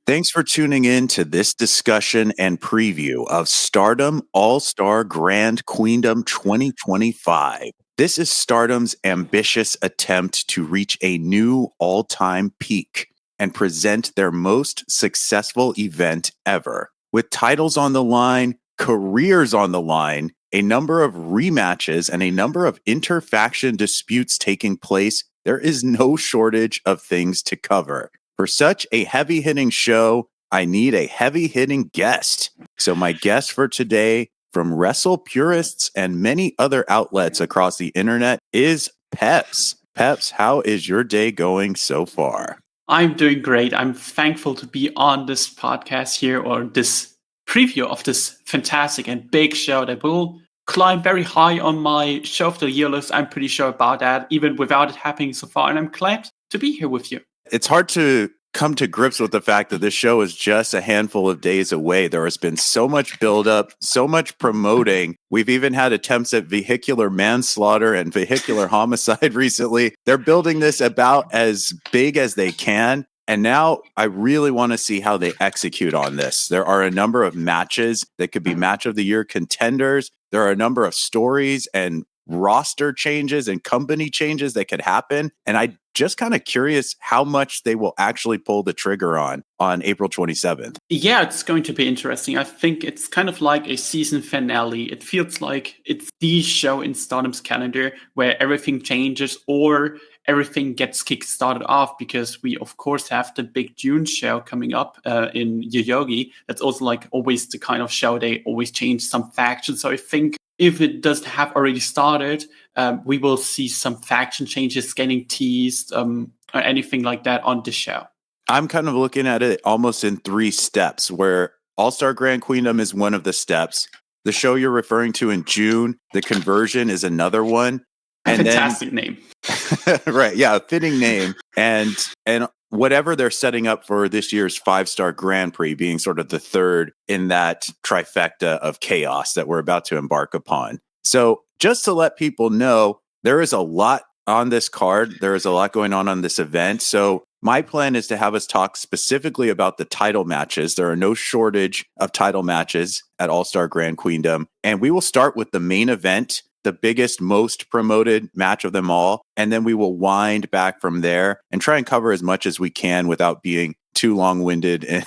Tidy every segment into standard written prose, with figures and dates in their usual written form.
Thanks for tuning in to this discussion and preview of Stardom All-Star Grand Queendom 2025. This is Stardom's ambitious attempt to reach a new all-time peak and present their most successful event ever. With titles on the line, careers on the line, a number of rematches, and a number of inter-faction disputes taking place, there is no shortage of things to cover. For such a heavy-hitting show, I need a heavy-hitting guest. So my guest for today, from wrestle purists and many other outlets across the internet, is Peps. Peps, how is your day going so far? I'm doing great. I'm thankful to be on this podcast here, or this preview of this fantastic and big show that will climb very high on my show of the year list. I'm pretty sure about that, even without it happening so far. And I'm glad to be here with you. It's hard to come to grips with the fact that this show is just a handful of days away. There has been so much buildup, so much promoting. We've even had attempts at vehicular manslaughter and vehicular homicide recently. They're building this about as big as they can. And now I really want to see how they execute on this. There are a number of matches that could be match of the year contenders. There are a number of stories and roster changes and company changes that could happen. And I just kind of curious how much they will actually pull the trigger on April 27th. Yeah, it's going to be interesting. I think it's kind of like a season finale. It feels like it's the show in Stardom's calendar where everything changes or everything gets kick-started off, because we, of course, have the big June show coming up in Yoyogi. That's also like always the kind of show they always change some factions. So I think if it doesn't have already started, we will see some faction changes getting teased or anything like that on the show. I'm kind of looking at it almost in three steps, where All-Star Grand Queendom is one of the steps. The show you're referring to in June, the conversion, is another one. And fantastic name. Right. Yeah. A fitting name. And whatever they're setting up for this year's 5-star Grand Prix being sort of the third in that trifecta of chaos that we're about to embark upon. So just to let people know, there is a lot on this card. There is a lot going on this event. So my plan is to have us talk specifically about the title matches. There are no shortage of title matches at All-Star Grand Queendom. And we will start with the main event, the biggest, most promoted match of them all. And then we will wind back from there and try and cover as much as we can without being too long-winded and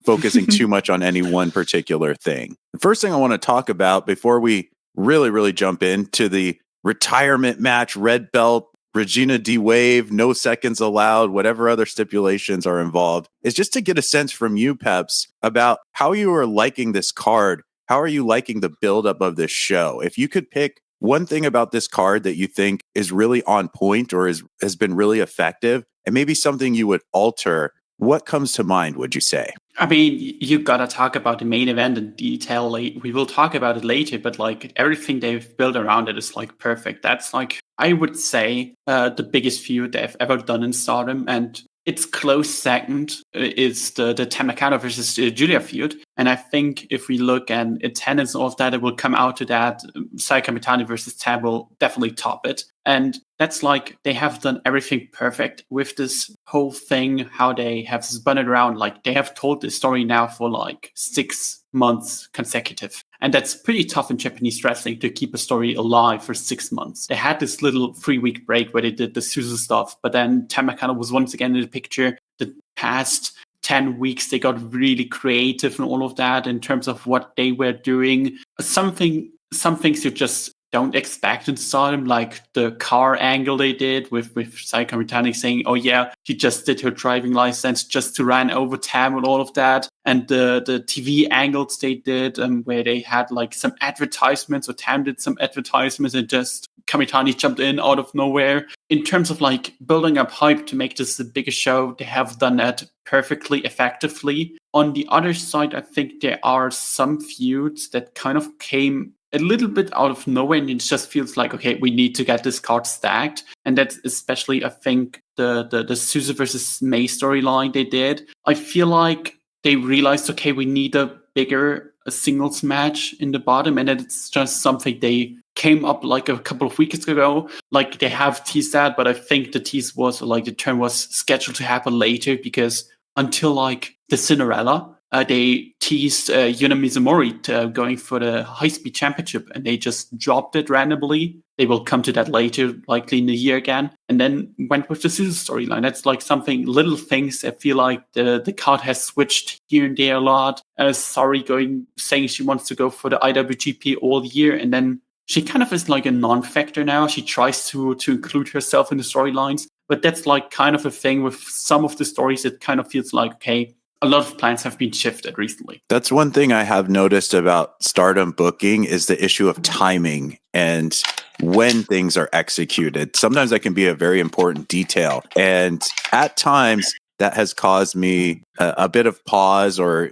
focusing too much on any one particular thing. The first thing I want to talk about before we really jump into the retirement match, red belt, Regina D-Wave, no seconds allowed, whatever other stipulations are involved, is just to get a sense from you, Peps, about how you are liking this card. How are you liking the buildup of this show? If you could pick one thing about this card that you think is really on point or has been really effective, and maybe something you would alter, what comes to mind, would you say? I mean, you gotta talk about the main event in detail. We will talk about it later, but like everything they've built around it is like perfect. That's like, I would say, the biggest feud they've ever done in Stardom, and its close second is the Tam Nakano versus Julia feud. And I think if we look at attendance and all of that, it will come out to that. Sayaka Kamitani versus Tam will definitely top it. And that's like, they have done everything perfect with this whole thing, how they have spun it around. Like, they have told this story now for like 6 months consecutive. And that's pretty tough in Japanese wrestling to keep a story alive for 6 months. They had this little 3-week break where they did the Suzu stuff, but then Tam Nakano was once again in the picture. The past 10 weeks, they got really creative and all of that in terms of what they were doing. Some things you just don't expect in Stardom, like the car angle they did with Sayaka Kamitani saying, oh yeah, she just did her driving license just to run over Tam and all of that. And the TV angles they did where they had like some advertisements, or Tam did some advertisements and just Kamitani jumped in out of nowhere. In terms of like building up hype to make this the biggest show, they have done that perfectly effectively. On the other side, I think there are some feuds that kind of came a little bit out of nowhere, and it just feels like, okay, we need to get this card stacked. And that's especially, I think, the Suzu versus May storyline they did. I feel like they realized, okay, we need a bigger singles match in the bottom, and it's just something they came up like a couple of weeks ago. Like, they have teased that, but I think the tease was, like, the turn was scheduled to happen later, because until like the Cinderella. They teased Yuna Mizumori going for the high-speed championship, and they just dropped it randomly. They will come to that later, likely in the year again, and then went with the Suzu storyline. That's like something, little things. I feel like the card has switched here and there a lot. Sayuri saying she wants to go for the IWGP all year, and then she kind of is like a non-factor now. She tries to include herself in the storylines, but that's like kind of a thing with some of the stories. It kind of feels like, okay, a lot of plans have been shifted recently. That's one thing I have noticed about Stardom booking is the issue of timing and when things are executed. Sometimes that can be a very important detail. And at times that has caused me a bit of pause or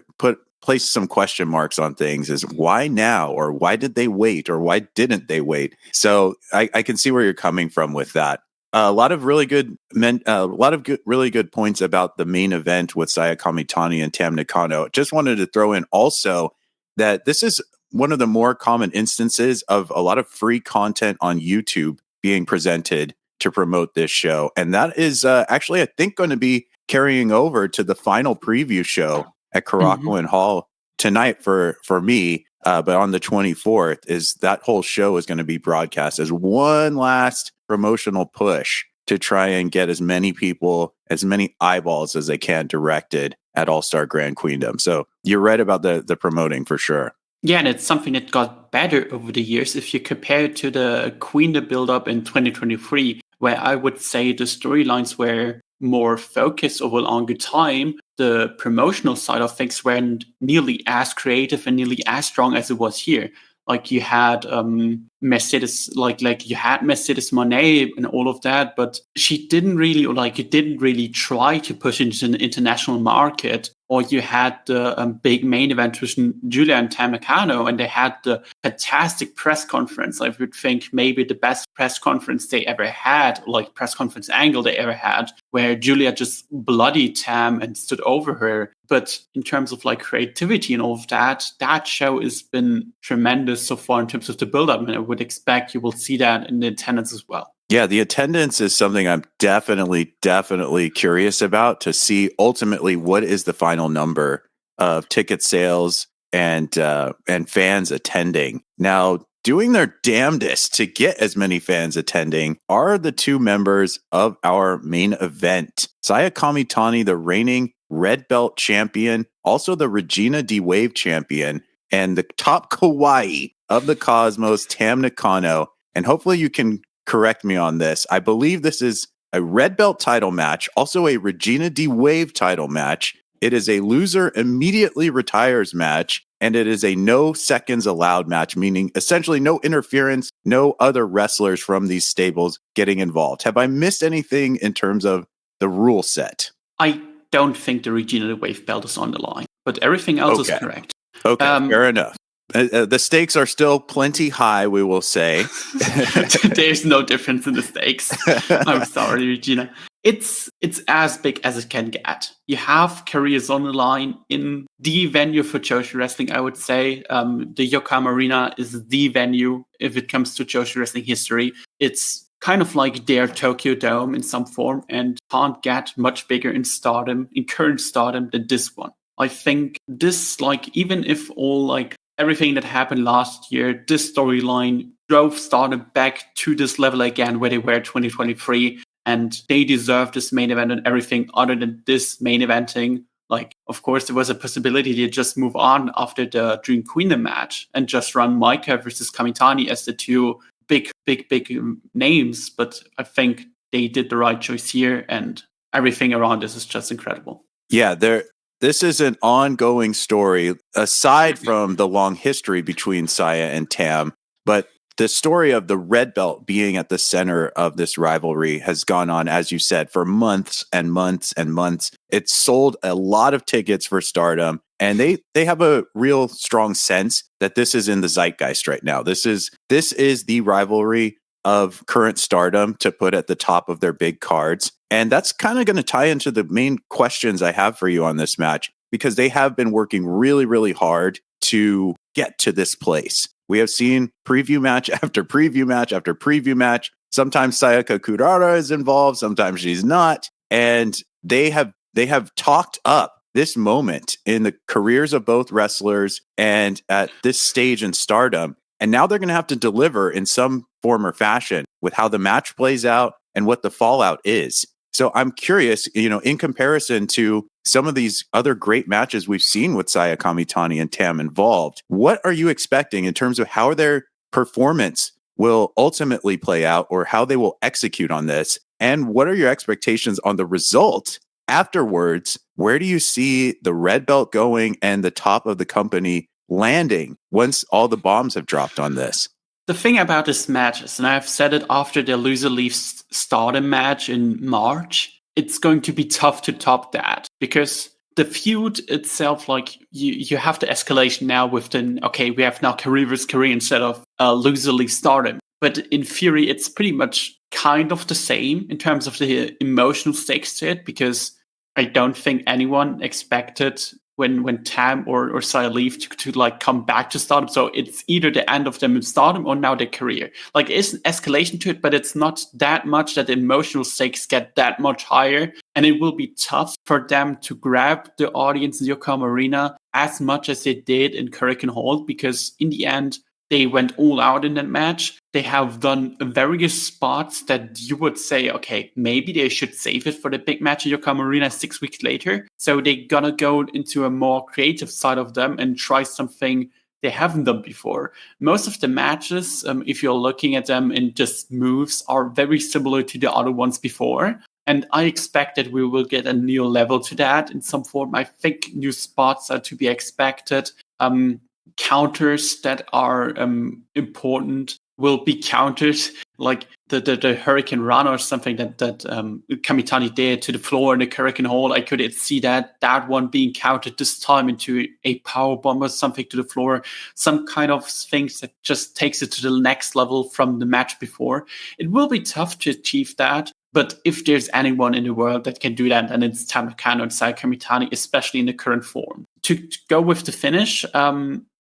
place some question marks on things is why now, or why did they wait, or why didn't they wait? So I can see where you're coming from with that. A lot of really good really good points about the main event with Sayaka Kamitani and Tam Nakano. Just wanted to throw in also that this is one of the more common instances of a lot of free content on YouTube being presented to promote this show. And that is actually, I think, going to be carrying over to the final preview show at Korakuen Hall tonight for me. But on the 24th, is that whole show is going to be broadcast as one last promotional push to try and get as many people, as many eyeballs as they can directed at All-Star Grand Queendom. So you're right about the promoting for sure. Yeah, and it's something that got better over the years. If you compare it to the Queendom build-up in 2023, where I would say the storylines were more focused over a longer time, the promotional side of things weren't nearly as creative and nearly as strong as it was here. Like you had Mercedes, like you had Mercedes Moné and all of that, but she didn't really, you didn't really try to push into an international market. Or you had the big main event between Julia and Tam Nakano, and they had the fantastic press conference. I would think maybe the best press conference they ever had, like press conference angle they ever had, where Julia just bloodied Tam and stood over her. But in terms of like creativity and all of that, that show has been tremendous so far in terms of the build-up, and I would expect you will see that in the attendance as well. Yeah, the attendance is something I'm definitely curious about to see ultimately what is the final number of ticket sales and fans attending. Now, doing their damnedest to get as many fans attending are the two members of our main event. Sayaka Kamitani, the reigning red belt champion, also the Regina D-Wave champion, and the top kawaii of the Cosmos, Tam Nakano. And hopefully you can correct me on this. I believe this is a red belt title match, also a Regina D-Wave title match. It is a loser immediately retires match, and it is a no seconds allowed match, meaning essentially no interference, no other wrestlers from these stables getting involved. Have I missed anything in terms of the rule set? I don't think the Regina D-Wave belt is on the line, but everything else is correct. Okay, fair enough. The stakes are still plenty high, we will say. There's no difference in the stakes. I'm sorry, Regina. It's as big as it can get. You have careers on the line in the venue for Joshi Wrestling, I would say. The Yokohama Arena is the venue if it comes to Joshi Wrestling history. It's kind of like their Tokyo Dome in some form, and can't get much bigger in Stardom, in current Stardom, than this one. I think this, even if all, everything that happened last year, this storyline drove Stardom back to this level again where they were 2023, and they deserve this main event and everything other than this main eventing. Of course, there was a possibility to just move on after the Dream Queendom match and just run Maika versus Kamitani as the two big names, but I think they did the right choice here, and everything around this is just incredible. Yeah, this is an ongoing story, aside from the long history between Saya and Tam, but the story of the red belt being at the center of this rivalry has gone on, as you said, for months and months and months. It's sold a lot of tickets for Stardom, and they have a real strong sense that this is in the zeitgeist right now. This is the rivalry of current Stardom to put at the top of their big cards. And that's kind of going to tie into the main questions I have for you on this match, because they have been working really, really hard to get to this place. We have seen preview match after preview match after preview match. Sometimes Sayaka Kurara is involved, sometimes she's not. And they have they have talked up this moment in the careers of both wrestlers and at this stage in Stardom. And now they're going to have to deliver in some form or fashion with how the match plays out and what the fallout is. So I'm curious, in comparison to some of these other great matches we've seen with Sayaka, Kamitani, and Tam involved, what are you expecting in terms of how their performance will ultimately play out or how they will execute on this? And what are your expectations on the result afterwards? Where do you see the red belt going and the top of the company landing once all the bombs have dropped on this? The thing about this match is, and I've said it after the loser leaves Stardom match in March, it's going to be tough to top that because the feud itself, like you have the escalation now with we have now career versus career instead of loser leaves Stardom. But in theory, it's pretty much kind of the same in terms of the emotional stakes to it, because I don't think anyone expected when Tam or Saya leave to like come back to Stardom. So it's either the end of them in Stardom or now their career. Like it's an escalation to it, but it's not that much that the emotional stakes get that much higher. And it will be tough for them to grab the audience in the Yokohama Arena as much as they did in Hurricane Hall, because in the end, they went all out in that match. They have done various spots that you would say, okay, maybe they should save it for the big match in Yokohama Arena 6 weeks later. So they're going to go into a more creative side of them and try something they haven't done before. Most of the matches, if you're looking at them in just moves, are very similar to the other ones before. And I expect that we will get a new level to that in some form. I think new spots are to be expected. Counters that are important will be countered, like the Hurricane Run or something that Kamitani did to the floor in the Hurricane Hall. I could see that one being countered this time into a power bomb or something to the floor, some kind of things that just takes it to the next level from the match before. It will be tough to achieve that. But if there's anyone in the world that can do that, then it's Tam Nakano and Sayaka Kamitani, especially in the current form. To go with the finish,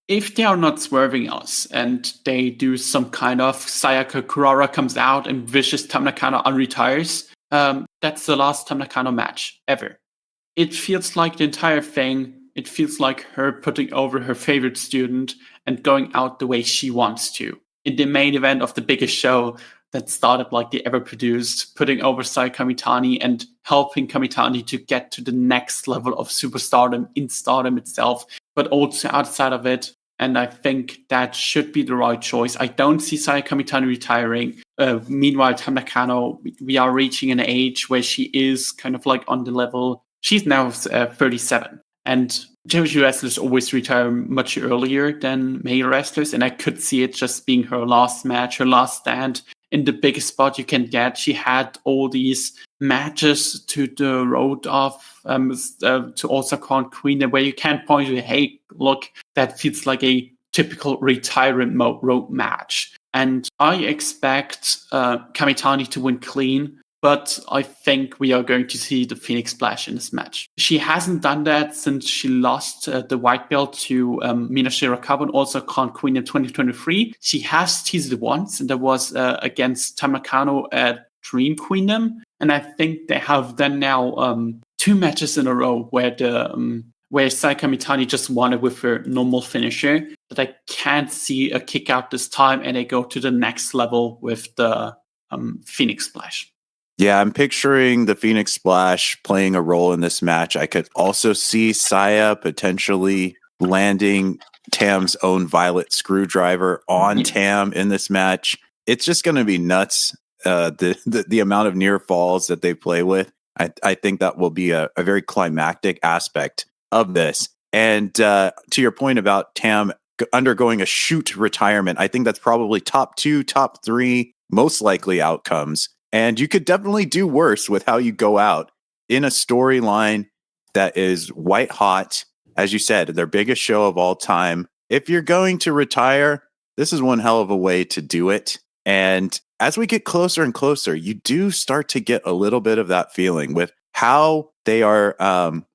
if they are not swerving us and they do some kind of Sayaka Kurara comes out and wishes Tam Nakano unretires, that's the last Tam Nakano match ever. It feels like the entire thing, it feels like her putting over her favorite student and going out the way she wants to. In the main event of the biggest show that started like they ever produced, putting over Sayaka Kamitani and helping Kamitani to get to the next level of superstardom in Stardom itself, but also outside of it. And I think that should be the right choice. I don't see Sayaka Kamitani retiring. Meanwhile, Tam Nakano, we are reaching an age where she is kind of like on the level. She's now 37. And Jewish wrestlers always retire much earlier than male wrestlers. And I could see it just being her last match, her last stand in the biggest spot you can get. She had all these matches to the road of to Osaka and Queendom, where you can't point to, hey, look, that feels like a typical retirement road match. And I expect Kamitani to win clean, but I think we are going to see the Phoenix Splash in this match. She hasn't done that since she lost the white belt to Mina Shirakawa and also Queen in 2023. She has teased it once, and that was against Tam Nakano at Dream Queendom. And I think they have done now 2 matches in a row where Sayaka Kamitani just won it with her normal finisher, that I can't see a kick out this time, and they go to the next level with the Phoenix Splash. Yeah, I'm picturing the Phoenix Splash playing a role in this match. I could also see Saya potentially landing Tam's own Violet Screwdriver on Tam in this match. It's just going to be nuts, the amount of near falls that they play with. I think that will be a very climactic aspect of this. And to your point about Tam undergoing a shoot retirement, I think that's probably top 2, top 3 most likely outcomes. And you could definitely do worse with how you go out in a storyline that is white hot. As you said, their biggest show of all time. If you're going to retire, this is one hell of a way to do it. And as we get closer and closer, you do start to get a little bit of that feeling with how they are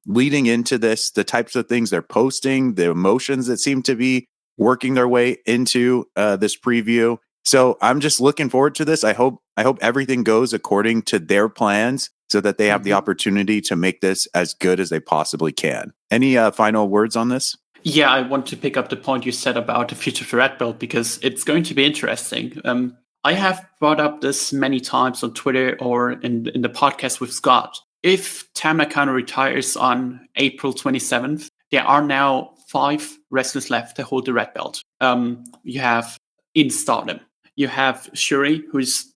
leading into this, the types of things they're posting, the emotions that seem to be working their way into this preview. So I'm just looking forward to this. I hope everything goes according to their plans. so that they have the opportunity to make this as good as they possibly can. Any final words on this? Yeah, I want to pick up the point you said about the future for Red Belt, because it's going to be interesting. I have brought up this many times on Twitter or in the podcast with Scott. If Tam Nakano retires on April 27th, there are now 5 wrestlers left to hold the Red Belt. You have in Stardom, you have Syuri, who's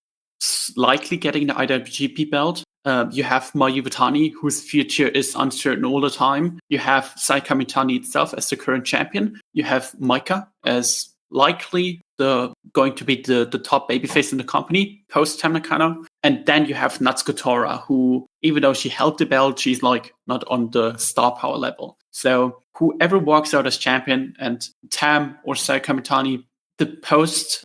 likely getting the IWGP belt. You have Mayu Iwatani, whose future is uncertain all the time. You have Kamitani itself as the current champion. You have Maika as likely going to be the top babyface in the company post Tam Nakano. And then you have Natsuko Tora, who, even though she held the belt, she's like not on the star power level. So whoever walks out as champion, and Tam or Kamitani, the post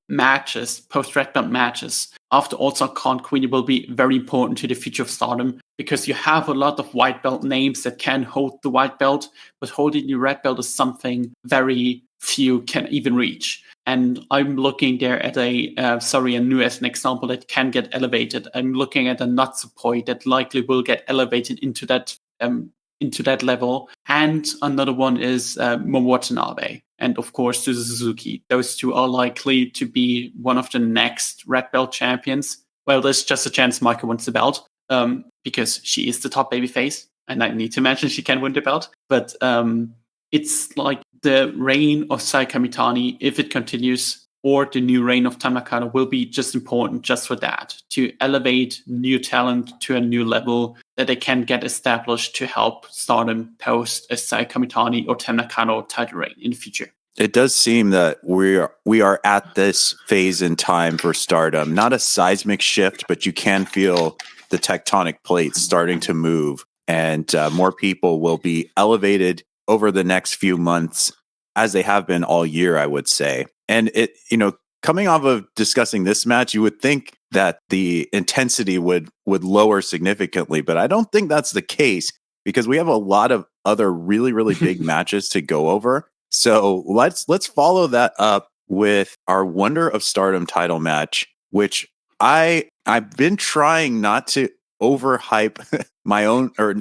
matches, post Red Belt matches after All-Star Con Queendom will be very important to the future of Stardom, because you have a lot of white belt names that can hold the white belt, but holding the red belt is something very few can even reach. And I'm looking there at a Nu as an example that can get elevated. I'm looking at a Natsupoi that likely will get elevated into that level. And another one is Watanabe. And of course, Suzuki. Those two are likely to be one of the next Red Belt champions. Well, there's just a chance Maika wins the belt, because she is the top babyface. And I need to mention she can win the belt. But it's like the reign of Kamitani, if it continues, or the new reign of Tam Nakano, will be just important just for that, to elevate new talent to a new level that they can get established to help Stardom post a Kamitani or Tam Nakano title reign in the future. It does seem that we are at this phase in time for Stardom, not a seismic shift, but you can feel the tectonic plates starting to move, and more people will be elevated over the next few months, as they have been all year, I would say. And it, coming off of discussing this match, you would think that the intensity would lower significantly, but I don't think that's the case, because we have a lot of other really, really big matches to go over. So let's follow that up with our Wonder of Stardom title match, which I've been trying not to overhype my own, or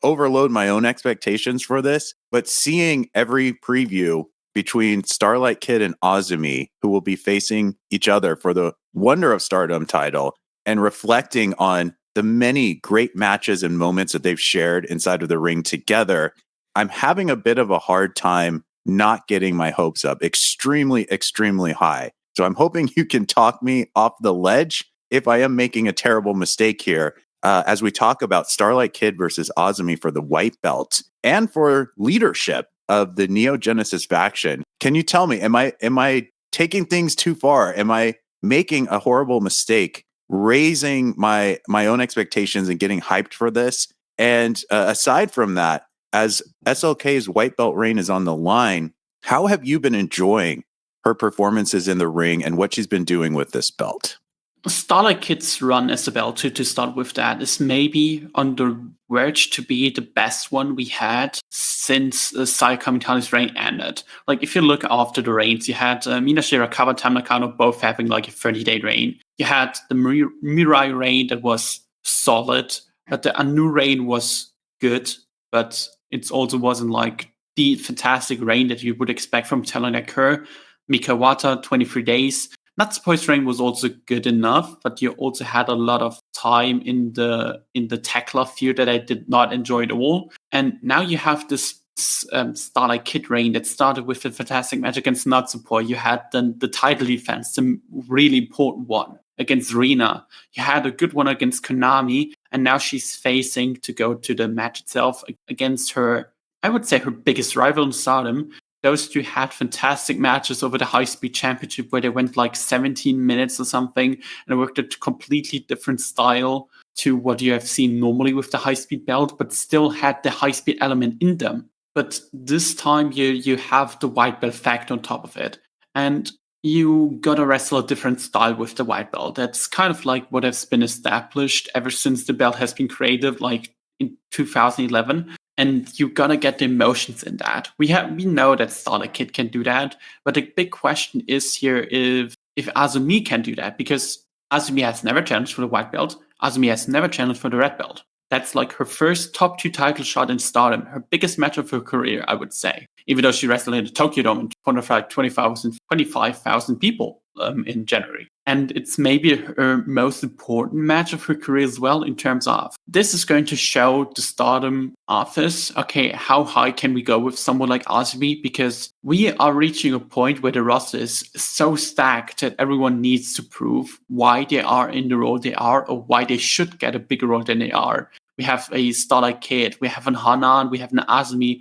overload my own expectations for this, but seeing every preview between Starlight Kid and Azumi, who will be facing each other for the Wonder of Stardom title, and reflecting on the many great matches and moments that they've shared inside of the ring together, I'm having a bit of a hard time not getting my hopes up extremely, extremely high. So I'm hoping you can talk me off the ledge if I am making a terrible mistake here, as we talk about Starlight Kid versus Azumi for the white belt and for leadership of the Neo Genesis faction. Can you tell me, am I taking things too far? Am I making a horrible mistake, raising my own expectations and getting hyped for this? And aside from that, as SLK's white belt reign is on the line, how have you been enjoying her performances in the ring and what she's been doing with this belt? Starlight Kid's run as a belt, to start with, that is maybe on the verge to be the best one we had since Kamitani's reign ended. Like, if you look after the reigns, you had Mina Shirakawa, Tam Nakano both having like a 30-day reign. You had the Mirai reign that was solid, but the Anu reign was good, but it also wasn't like the fantastic reign that you would expect from talent like her. Mikawata, 23 days. Natsupoi's reign was also good enough, but you also had a lot of time in the Tekla feud that I did not enjoy at all. And now you have this Starlight Kid reign that started with a fantastic match against Natsupoi. You had the title defense, the really important one against Ranna. You had a good one against Konami, and now she's facing to go to the match itself against her, I would say, her biggest rival in Stardom. Those two had fantastic matches over the High Speed Championship, where they went like 17 minutes or something, and worked a completely different style to what you have seen normally with the High Speed belt, but still had the High Speed element in them. But this time you have the white belt fact on top of it, and you gotta wrestle a different style with the white belt. That's kind of like what has been established ever since the belt has been created, like in 2011. And you gotta get the emotions in that. We know that Starlight Kid can do that, but the big question is here if Azumi can do that, because Azumi has never challenged for the white belt. Azumi has never challenged for the red belt. That's like her first top 2 title shot in Stardom, her biggest match of her career, I would say. Even though she wrestled in the Tokyo Dome in front of like 25,000 people in January. And it's maybe her most important match of her career as well, in terms of this is going to show the Stardom office, okay, how high can we go with someone like Azumi? Because we are reaching a point where the roster is so stacked that everyone needs to prove why they are in the role they are, or why they should get a bigger role than they are. We have a Starlight Kid, we have an Hanan, we have an Azumi,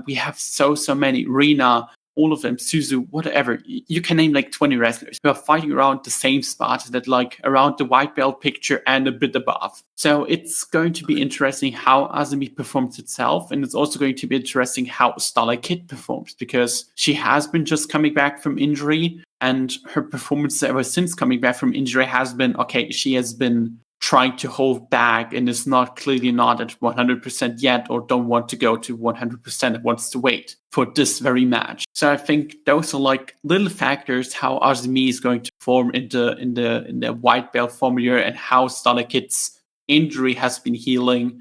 we have so many, Ranna, all of them, Suzu, whatever. You can name like 20 wrestlers who are fighting around the same spot, that like around the white belt picture and a bit above. So it's going to be interesting how Azumi performs itself, and it's also going to be interesting how Starlight Kid performs, because she has been just coming back from injury, and her performance ever since coming back from injury has been, okay, she has been trying to hold back and is clearly not at 100% yet, or don't want to go to 100% and wants to wait for this very match. So I think those are like little factors how Azumi is going to form in the white belt formula, and how Starlight Kid's injury has been healing.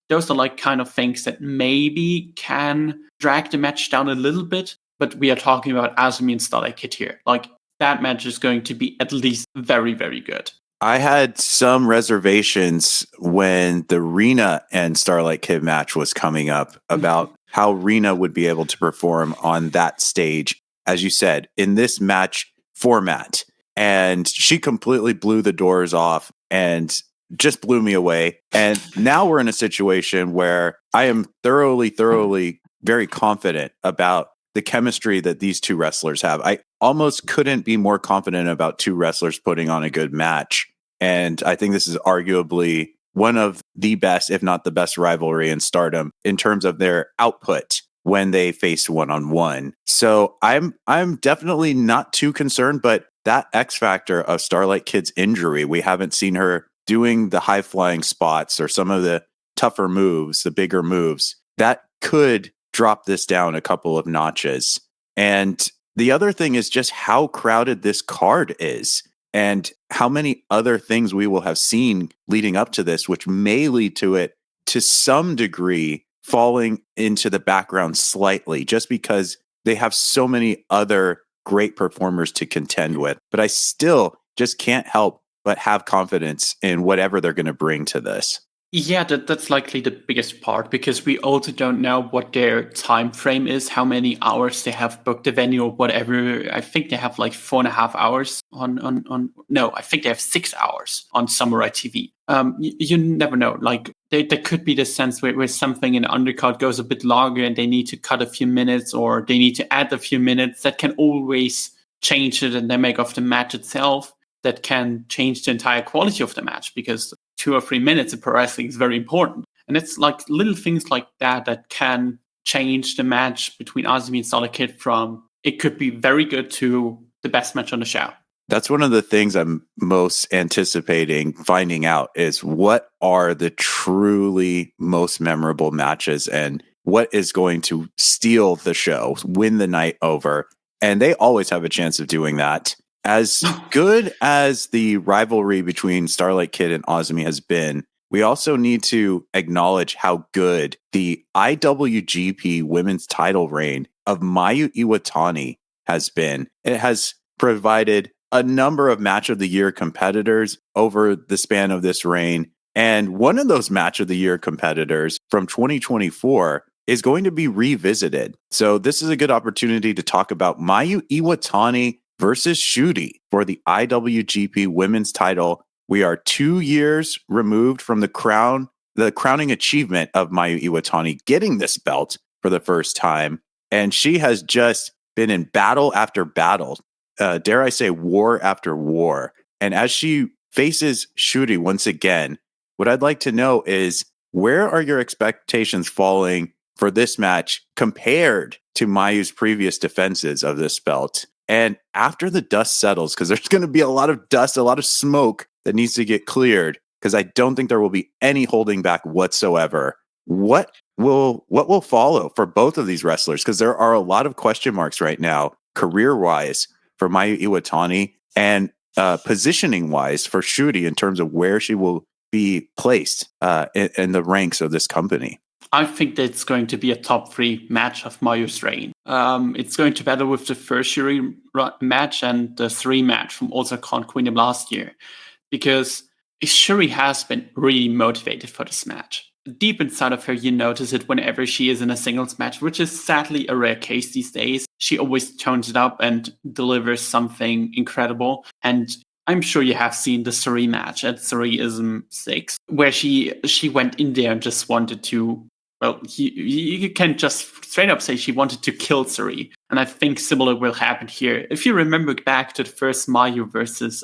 Those are like kind of things that maybe can drag the match down a little bit, but we are talking about Azumi and Starlight Kid here. Like, that match is going to be at least very, very good. I had some reservations when the Ranna and Starlight Kid match was coming up about how Ranna would be able to perform on that stage, as you said, in this match format. And she completely blew the doors off and just blew me away. And now we're in a situation where I am thoroughly very confident about the chemistry that these two wrestlers have. I almost couldn't be more confident about two wrestlers putting on a good match. And I think this is arguably one of the best, if not the best, rivalry in Stardom in terms of their output when they face one-on-one. So I'm definitely not too concerned, but that X factor of Starlight Kid's injury, we haven't seen her doing the high-flying spots or some of the tougher moves, the bigger moves, that could drop this down a couple of notches. And the other thing is just how crowded this card is, and how many other things we will have seen leading up to this, which may lead to it to some degree falling into the background slightly, just because they have so many other great performers to contend with. But I still just can't help but have confidence in whatever they're going to bring to this. Yeah, that's likely the biggest part, because we also don't know what their time frame is, how many hours they have booked the venue or whatever. I think they have like 4.5 hours no, I think they have 6 hours on Samurai TV. You never know. Like, there could be the sense where something in the undercard goes a bit longer and they need to cut a few minutes, or they need to add a few minutes. That can always change the dynamic of the match itself. That can change the entire quality of the match, because 2 or 3 minutes of pro wrestling is very important. And it's like little things like that can change the match between Azumi and Starlight Kid from it could be very good to the best match on the show. That's one of the things I'm most anticipating finding out, is what are the truly most memorable matches and what is going to steal the show, win the night over. And they always have a chance of doing that. As good as the rivalry between Starlight Kid and Azumi has been, we also need to acknowledge how good the IWGP women's title reign of Mayu Iwatani has been. It has provided a number of match of the year competitors over the span of this reign. And one of those match of the year competitors from 2024 is going to be revisited. So this is a good opportunity to talk about Mayu Iwatani versus Syuri for the IWGP women's title. We are 2 years removed from the crowning achievement of Mayu Iwatani getting this belt for the first time. And she has just been in battle after battle, dare I say war after war. And as she faces Syuri once again, what I'd like to know is, where are your expectations falling for this match compared to Mayu's previous defenses of this belt? And after the dust settles, because there's going to be a lot of dust, a lot of smoke that needs to get cleared, because I don't think there will be any holding back whatsoever. What will follow for both of these wrestlers? Because there are a lot of question marks right now, career-wise, for Mayu Iwatani, and positioning-wise for Syuri in terms of where she will be placed in the ranks of this company? I think that's going to be a top 3 match of Mayu's reign. It's going to battle with the first Syuri match and the 3 match from also called Queendom last year, because Syuri has been really motivated for this match. Deep inside of her, you notice it whenever she is in a singles match, which is sadly a rare case these days. She always tones it up and delivers something incredible. And I'm sure you have seen the Syuri match at Syuriism 6, where she went in there and just wanted to, well, you can just straight up say she wanted to kill Syuri. And I think similar will happen here. If you remember back to the first Mayu versus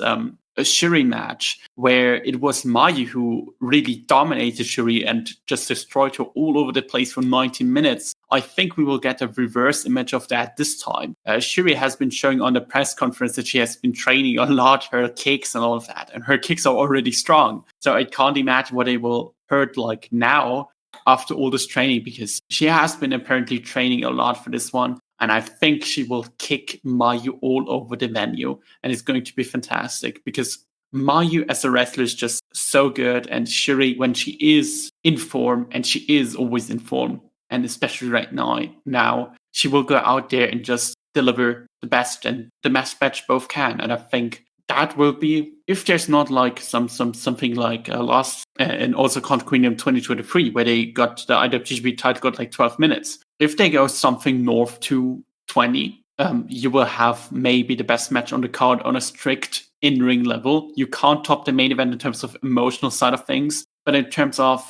a Syuri match, where it was Mayu who really dominated Syuri and just destroyed her all over the place for 90 minutes, I think we will get a reverse image of that this time. Syuri has been showing on the press conference that she has been training a lot, her kicks and all of that, and her kicks are already strong. So I can't imagine what they will hurt like now after all this training, because she has been apparently training a lot for this one. And I think she will kick Mayu all over the venue. And it's going to be fantastic, because Mayu as a wrestler is just so good. And Syuri, when she is in form, and she is always in form, and especially right now, she will go out there and just deliver the best, and the best match both can. And I think that will be, if there's not like something like last and also called Queendom 2023, where they got the IWGP title got like 12 minutes. If they go something north to 20, you will have maybe the best match on the card on a strict in-ring level. You can't top the main event in terms of emotional side of things, but in terms of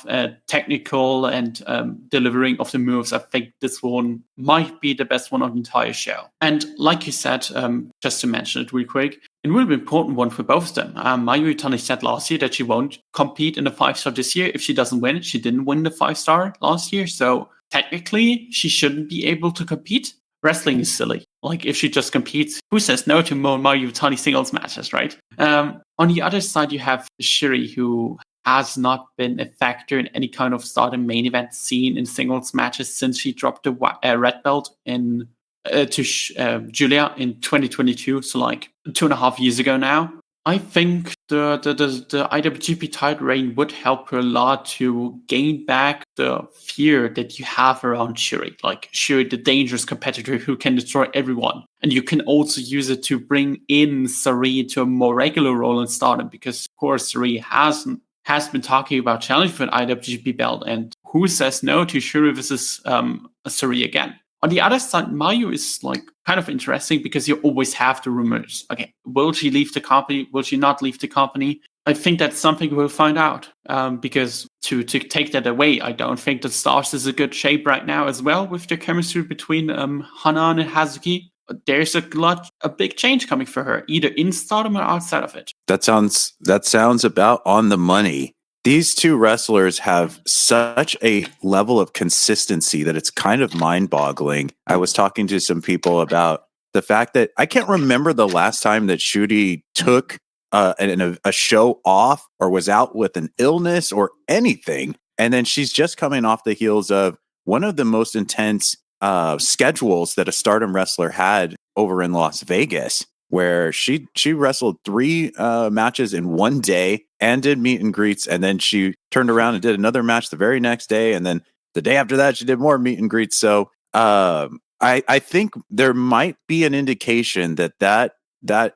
technical and delivering of the moves, I think this one might be the best one on the entire show. And like you said, just to mention it real quick, it will be an important one for both of them. Mayu Iwatani said last year that she won't compete in the 5-star this year if she doesn't win. She didn't win the 5-star last year, so technically she shouldn't be able to compete. Wrestling is silly. Like, if she just competes, who says no to Mayu Iwatani singles matches, right? On the other side, you have Syuri, who has not been a factor in any kind of Stardom main event scene in singles matches since she dropped the red belt to Julia in 2022, so like 2.5 years ago now. I think the IWGP title reign would help her a lot to gain back the fear that you have around Syuri. Like, Syuri, the dangerous competitor who can destroy everyone. And you can also use it to bring in Syuri to a more regular role in Stardom, because of course Syuri has been talking about challenging for an IWGP belt, and who says no to Syuri versus Syuri again? On the other side, Mayu is like kind of interesting, because you always have the rumors. Okay, will she leave the company? Will she not leave the company? I think that's something we'll find out. Because to take that away, I don't think that Stars is a good shape right now as well, with the chemistry between Hanan and Hazuki. There's a big change coming for her, either in Stardom or outside of it. That sounds about on the money. These two wrestlers have such a level of consistency that it's kind of mind-boggling. I was talking to some people about the fact that I can't remember the last time that Syuri took a show off or was out with an illness or anything. And then she's just coming off the heels of one of the most intense schedules that a Stardom wrestler had over in Las Vegas, where she wrestled 3 matches in one day and did meet and greets, and then she turned around and did another match the very next day, and then the day after that she did more meet and greets. So I think there might be an indication that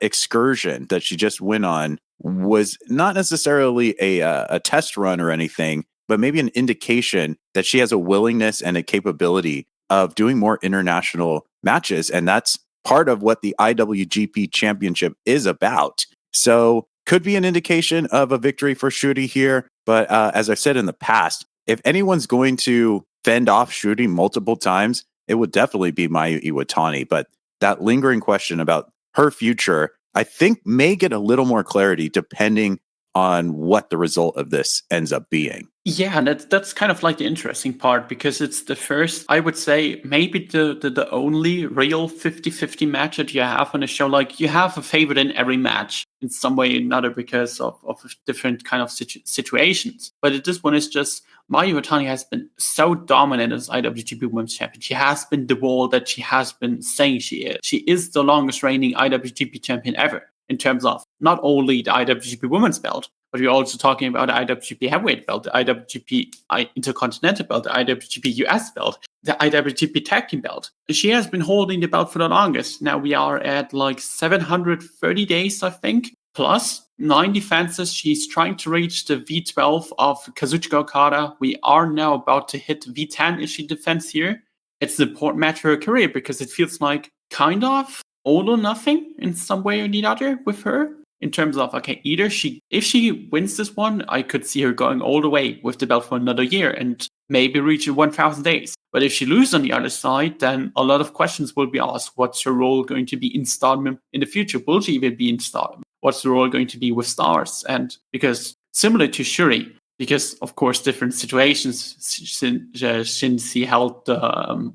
excursion that she just went on was not necessarily a test run or anything, but maybe an indication that she has a willingness and a capability of doing more international matches, and that's part of what the IWGP Championship is about. So could be an indication of a victory for Syuri here. But as I've said in the past, if anyone's going to fend off Syuri multiple times, it would definitely be Mayu Iwatani. But that lingering question about her future, I think may get a little more clarity depending on what the result of this ends up being. Yeah, and that's kind of like the interesting part, because it's the first, I would say, maybe the only real 50-50 match that you have on a show. Like, you have a favorite in every match in some way or another because of different kind of situations. But this one is just, Mayu Iwatani has been so dominant as IWGP Women's Champion. She has been the wall that she has been saying she is. She is the longest reigning IWGP Champion ever, in terms of not only the IWGP Women's belt, but we're also talking about the IWGP Heavyweight belt, the IWGP Intercontinental belt, the IWGP US belt, the IWGP Tag Team belt. She has been holding the belt for the longest. Now we are at like 730 days, I think, plus 9 defenses. She's trying to reach the V12 of Kazuchika Okada. We are now about to hit V10 if she defends here. It's an important match for her career because it feels like kind of all or nothing in some way or the other with her. In terms of, okay, either if she wins this one, I could see her going all the way with the belt for another year and maybe reach 1,000 days. But if she loses on the other side, then a lot of questions will be asked. What's her role going to be in Stardom in the future? Will she even be in Stardom? What's the role going to be with Stars? And because similar to Syuri, because of course different situations since she held the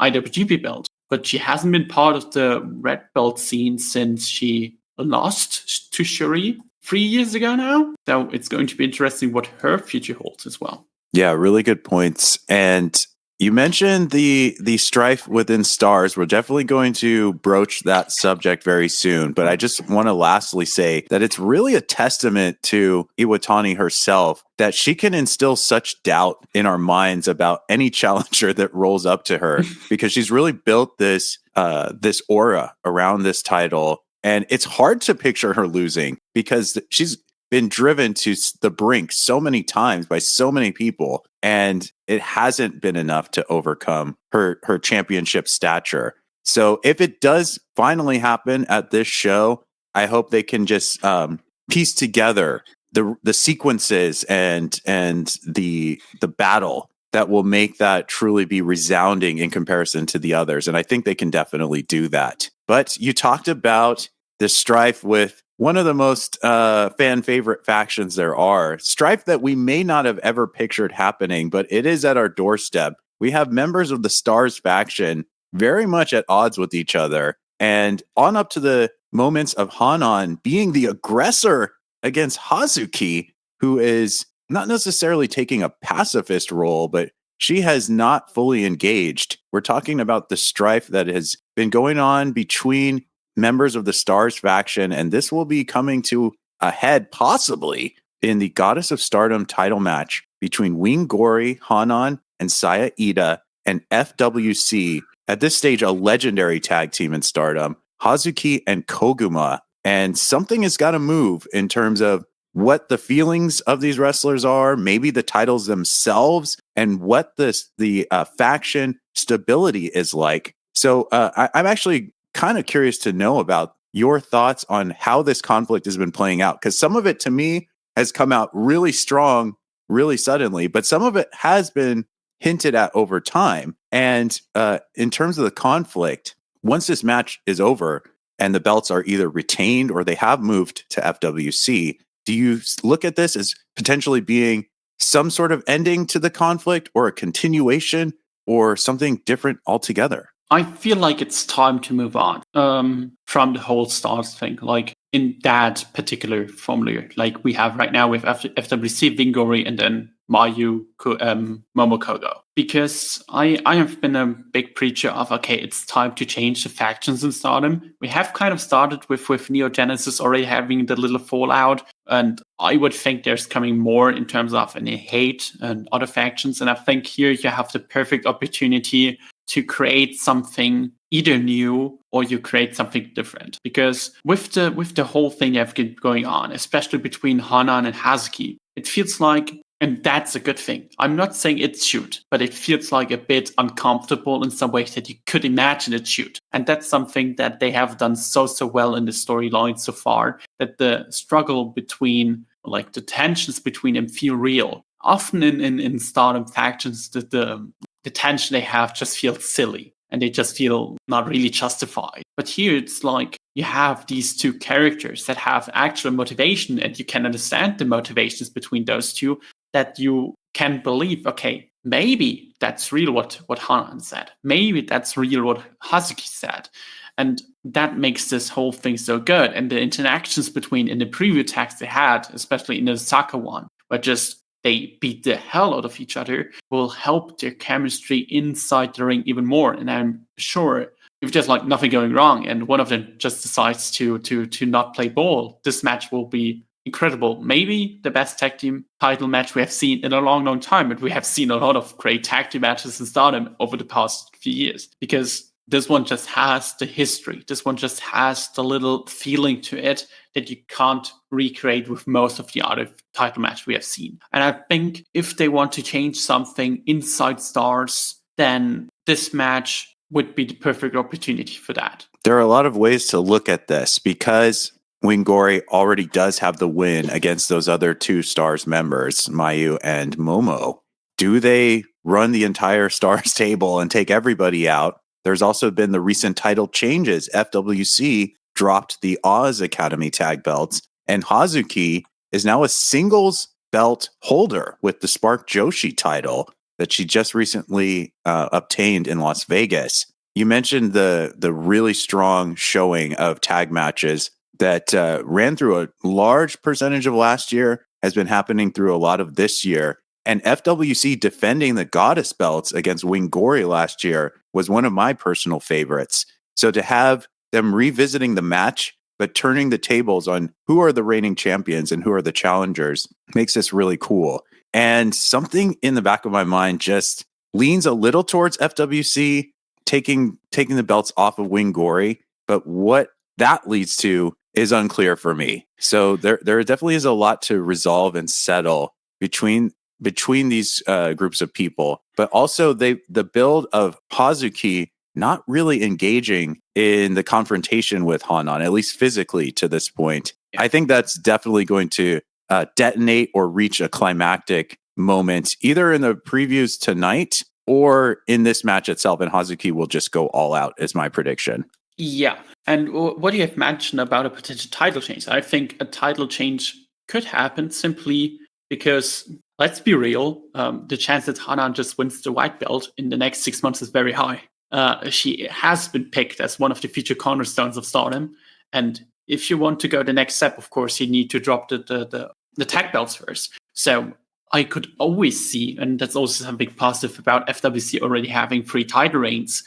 IWGP belt, but she hasn't been part of the red belt scene since she lost to Syuri 3 years ago now. So it's going to be interesting what her future holds as well. Yeah, really good points. And you mentioned the strife within Stars. We're definitely going to broach that subject very soon. But I just want to lastly say that it's really a testament to Iwatani herself that she can instill such doubt in our minds about any challenger that rolls up to her, because she's really built this aura around this title. And it's hard to picture her losing because she's been driven to the brink so many times by so many people, and it hasn't been enough to overcome her championship stature. So if it does finally happen at this show, I hope they can just piece together the sequences and the battle that will make that truly be resounding in comparison to the others. And I think they can definitely do that. But you talked about the strife with one of the most fan favorite factions there are. Strife that we may not have ever pictured happening, but it is at our doorstep. We have members of the Stars faction very much at odds with each other. And on up to the moments of Hanan being the aggressor against Hazuki, who is not necessarily taking a pacifist role, but she has not fully engaged. We're talking about the strife that has been going on between members of the Stars faction, and this will be coming to a head possibly in the Goddess of Stardom title match between Wing Gory, Hanan, and Iida, and FWC. At this stage, a legendary tag team in Stardom, Hazuki and Koguma. And something has got to move in terms of what the feelings of these wrestlers are, maybe the titles themselves, and what the faction stability is like. So I'm actually kind of curious to know about your thoughts on how this conflict has been playing out, because some of it to me has come out really strong, really suddenly, but some of it has been hinted at over time. And in terms of the conflict, once this match is over and the belts are either retained or they have moved to FWC, do you look at this as potentially being some sort of ending to the conflict or a continuation or something different altogether? I feel like it's time to move on from the whole Stars thing. Like in that particular formula, like we have right now with FWC, Vingori, and then Mayu, Momokogo. Because I have been a big preacher of, okay, it's time to change the factions in Stardom. We have kind of started with Neo Genesis already having the little fallout. And I would think there's coming more in terms of any hate and other factions. And I think here you have the perfect opportunity to create something either new or you create something different. Because with the whole thing you have going on, especially between Hanan and Hazuki, it feels like, and that's a good thing. I'm not saying it should, but it feels like a bit uncomfortable in some ways that you could imagine it should. And that's something that they have done so well in the storyline so far, that the struggle between, like the tensions between them feel real. Often in Stardom factions, the tension they have just feels silly and they just feel not really justified. But here it's like you have these two characters that have actual motivation and you can understand the motivations between those two, that you can believe, okay, maybe that's real what Hanan said. Maybe that's real what Hazuki said. And that makes this whole thing so good. And the interactions between, in the preview tags they had, especially in the Osaka one, where just they beat the hell out of each other, will help their chemistry inside the ring even more. And I'm sure if there's like nothing going wrong and one of them just decides to not play ball, this match will be incredible. Maybe the best tag team title match we have seen in a long, long time. But we have seen a lot of great tag team matches in Stardom over the past few years, because this one just has the history. This one just has the little feeling to it that you can't recreate with most of the other title match we have seen. And I think if they want to change something inside Stars, then this match would be the perfect opportunity for that. There are a lot of ways to look at this, because Wingori already does have the win against those other two Stars members, Mayu and Momo. Do they run the entire Stars table and take everybody out? There's also been the recent title changes. FWC dropped the Oz Academy tag belts, and Hazuki is now a singles belt holder with the Spark Joshi title that she just recently obtained in Las Vegas. You mentioned the really strong showing of tag matches that ran through a large percentage of last year, has been happening through a lot of this year. And FWC defending the Goddess belts against Wingori last year was one of my personal favorites. So to have them revisiting the match, but turning the tables on who are the reigning champions and who are the challengers, makes this really cool. And something in the back of my mind just leans a little towards FWC taking the belts off of Wingori, but what that leads to is unclear for me. So there definitely is a lot to resolve and settle between these groups of people, but also the build of Hazuki not really engaging in the confrontation with Hanan, at least physically to this point. I think that's definitely going to detonate or reach a climactic moment, either in the previews tonight or in this match itself, and Hazuki will just go all out, is my prediction. Yeah, and what you have mentioned about a potential title change, I think a title change could happen simply because, let's be real, the chance that Hanan just wins the white belt in the next 6 months is very high. She has been picked as one of the future cornerstones of Stardom, and if you want to go the next step, of course, you need to drop the tag belts first. So I could always see, and that's also something positive about FWC already having 3 title reigns,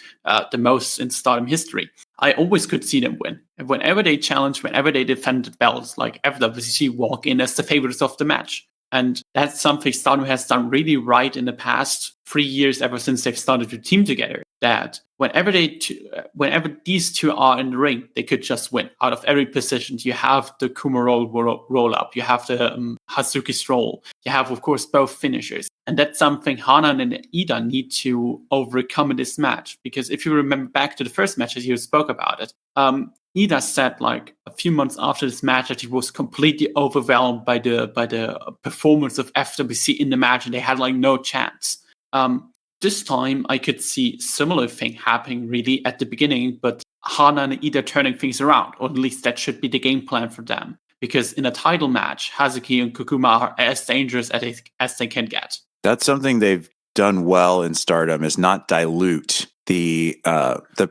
the most in Stardom history. I always could see them win. And whenever they challenge, whenever they defend the belts, like FWC walk in as the favorites of the match. And that's something Stardom has done really right in the past 3 years, ever since they've started to team together. That whenever these two are in the ring, they could just win out of every position. You have the Kuma roll up, you have the Hazuki stroll, you have, of course, both finishers. And that's something Hanan and Iida need to overcome in this match. Because if you remember back to the first match, as you spoke about it, Iida said like a few months after this match that he was completely overwhelmed by the performance of FWC in the match, and they had like no chance. This time I could see similar thing happening really at the beginning, but Hanan and Iida turning things around, or at least that should be the game plan for them. Because in a title match, Hazuki and Koguma are as dangerous as they can get. That's something they've done well in Stardom, is not dilute the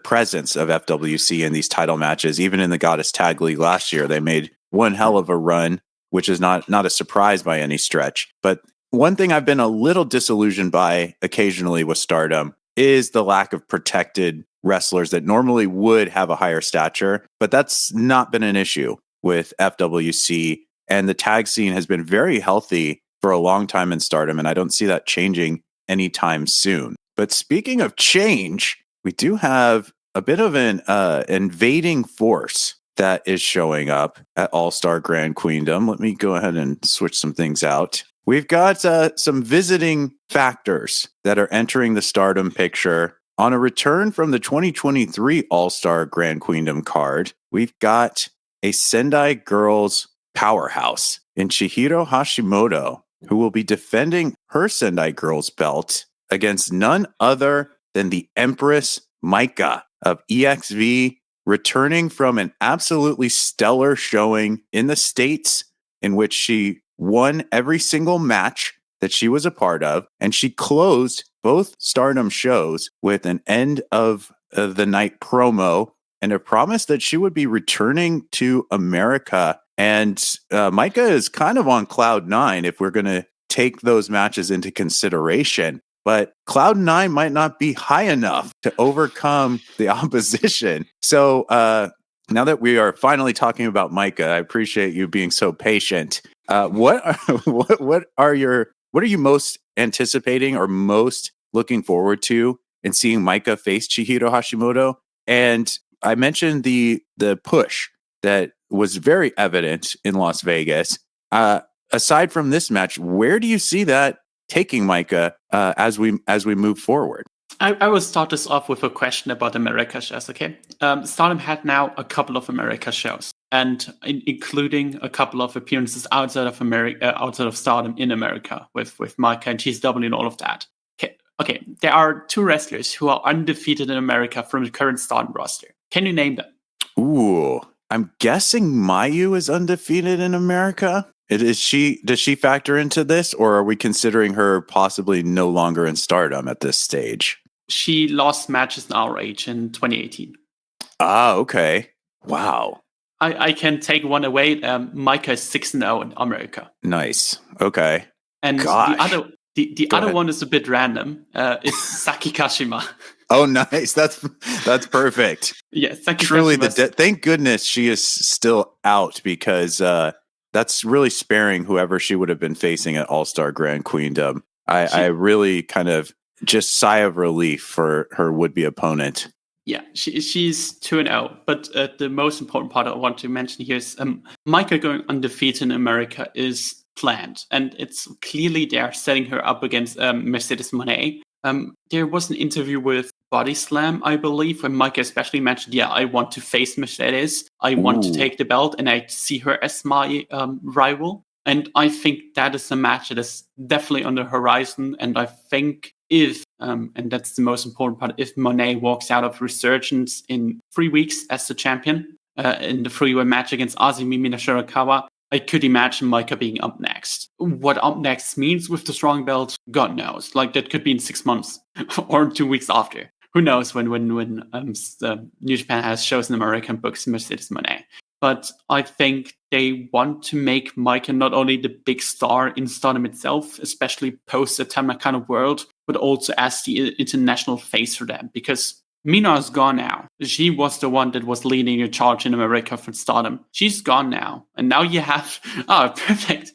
presence of FWC in these title matches. Even in the Goddess Tag League last year, they made one hell of a run, which is not a surprise by any stretch. But one thing I've been a little disillusioned by occasionally with Stardom is the lack of protected wrestlers that normally would have a higher stature, but that's not been an issue with FWC. And the tag scene has been very healthy for a long time in Stardom, and I don't see that changing anytime soon. But speaking of change, we do have a bit of an invading force that is showing up at All-Star Grand Queendom. Let me go ahead and switch some things out. We've got some visiting factors that are entering the Stardom picture. On a return from the 2023 All-Star Grand Queendom card, we've got a Sendai girls powerhouse in Chihiro Hashimoto, who will be defending her Sendai girls belt against none other than the Empress Maika of EXV, returning from an absolutely stellar showing in the States in which she won every single match that she was a part of, and she closed both Stardom shows with an end of the night promo and a promise that she would be returning to America. And Maika is kind of on cloud 9 if we're going to take those matches into consideration. But cloud 9 might not be high enough to overcome the opposition. So now that we are finally talking about Maika, I appreciate you being so patient. What are you most anticipating or most looking forward to in seeing Maika face Chihiro Hashimoto? And I mentioned the push that was very evident in Las Vegas. Aside from this match, where do you see that taking Maika as we move forward? I will start this off with a question about America shows, okay? Stardom had now a couple of America shows, and including a couple of appearances outside of America, outside of Stardom in America with Maika and GSW and all of that. Okay, there are 2 wrestlers who are undefeated in America from the current Stardom roster. Can you name them? Ooh, I'm guessing Mayu is undefeated in America. Does she factor into this, or are we considering her possibly no longer in Stardom at this stage? She lost matches in our age in 2018. Ah, okay. Wow. I can take one away. Maika is 6-0 in America. Nice. Okay. And Gosh. the other one is a bit random. It's Saki Kashima. Oh, nice. That's perfect. Yeah, Saki Truly, Kashima. Thank goodness she is still out, because that's really sparing whoever she would have been facing at All-Star Grand Queendom. I really kind of just sigh of relief for her would-be opponent. Yeah, she's 2-0. But the most important part I want to mention here is Maika going undefeated in America is planned, and it's clearly they are setting her up against Mercedes Moné. There was an interview with Body Slam, I believe, where Maika especially mentioned, I want to face Mercedes. I want to take the belt, and I see her as my rival. And I think that is a match that is definitely on the horizon. And I think if, and that's the most important part, if Monet walks out of Resurgence in 3 weeks as the champion in the freeway match against Azumi Minashirakawa, I could imagine Maika being up next. What up next means with the strong belt, God knows. Like, that could be in 6 months or 2 weeks after. Who knows when New Japan has shows in American books Mercedes Moné. But I think they want to make Maika not only the big star in Stardom itself, especially post the Tam Nakano World, but also as the international face for them. Because Mina is gone now. She was the one that was leading a charge in America for Stardom. She's gone now. And now you have... perfect.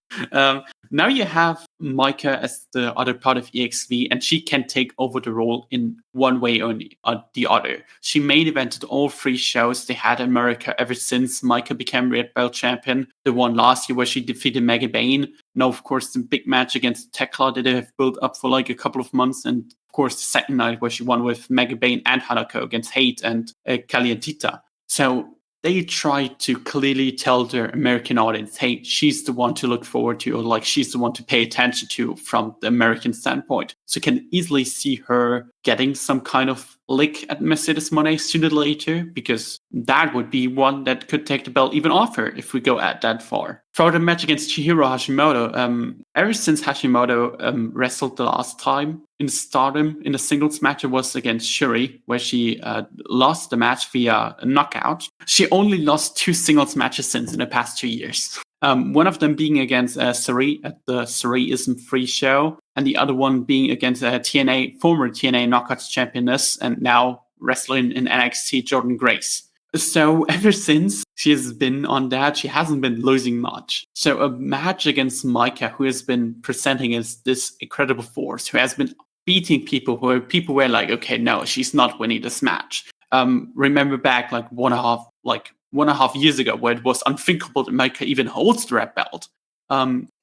Now you have Maika as the other part of EXV, and she can take over the role in one way or the other. She main evented all 3 shows they had in America ever since Maika became Red Belt champion. The one last year where she defeated Mega Bane. Now, of course, the big match against Tekla that they have built up for like a couple of months. And, of course, the second night where she won with Mega Bane and Hanako against H.A.T.E and Calientita. So they try to clearly tell their American audience, hey, she's the one to look forward to, or like she's the one to pay attention to from the American standpoint. So you can easily see her getting some kind of lick at Mercedes Moné sooner or later, because that would be one that could take the belt even off her if we go at that far. For the match against Chihiro Hashimoto, ever since Hashimoto wrestled the last time in Stardom in a singles match, it was against Syuri, where she lost the match via a knockout. She only lost 2 singles matches since in the past 2 years. One of them being against Syuri at the Syuri-ism free show, and the other one being against former TNA Knockouts championess and now wrestling in NXT, Jordan Grace. So ever since she has been on that, she hasn't been losing much. So a match against Maika, who has been presenting as this incredible force, who has been beating people where people were like, okay, no, she's not winning this match. Remember back like one and a half years ago, where it was unthinkable that Maika even holds the red belt.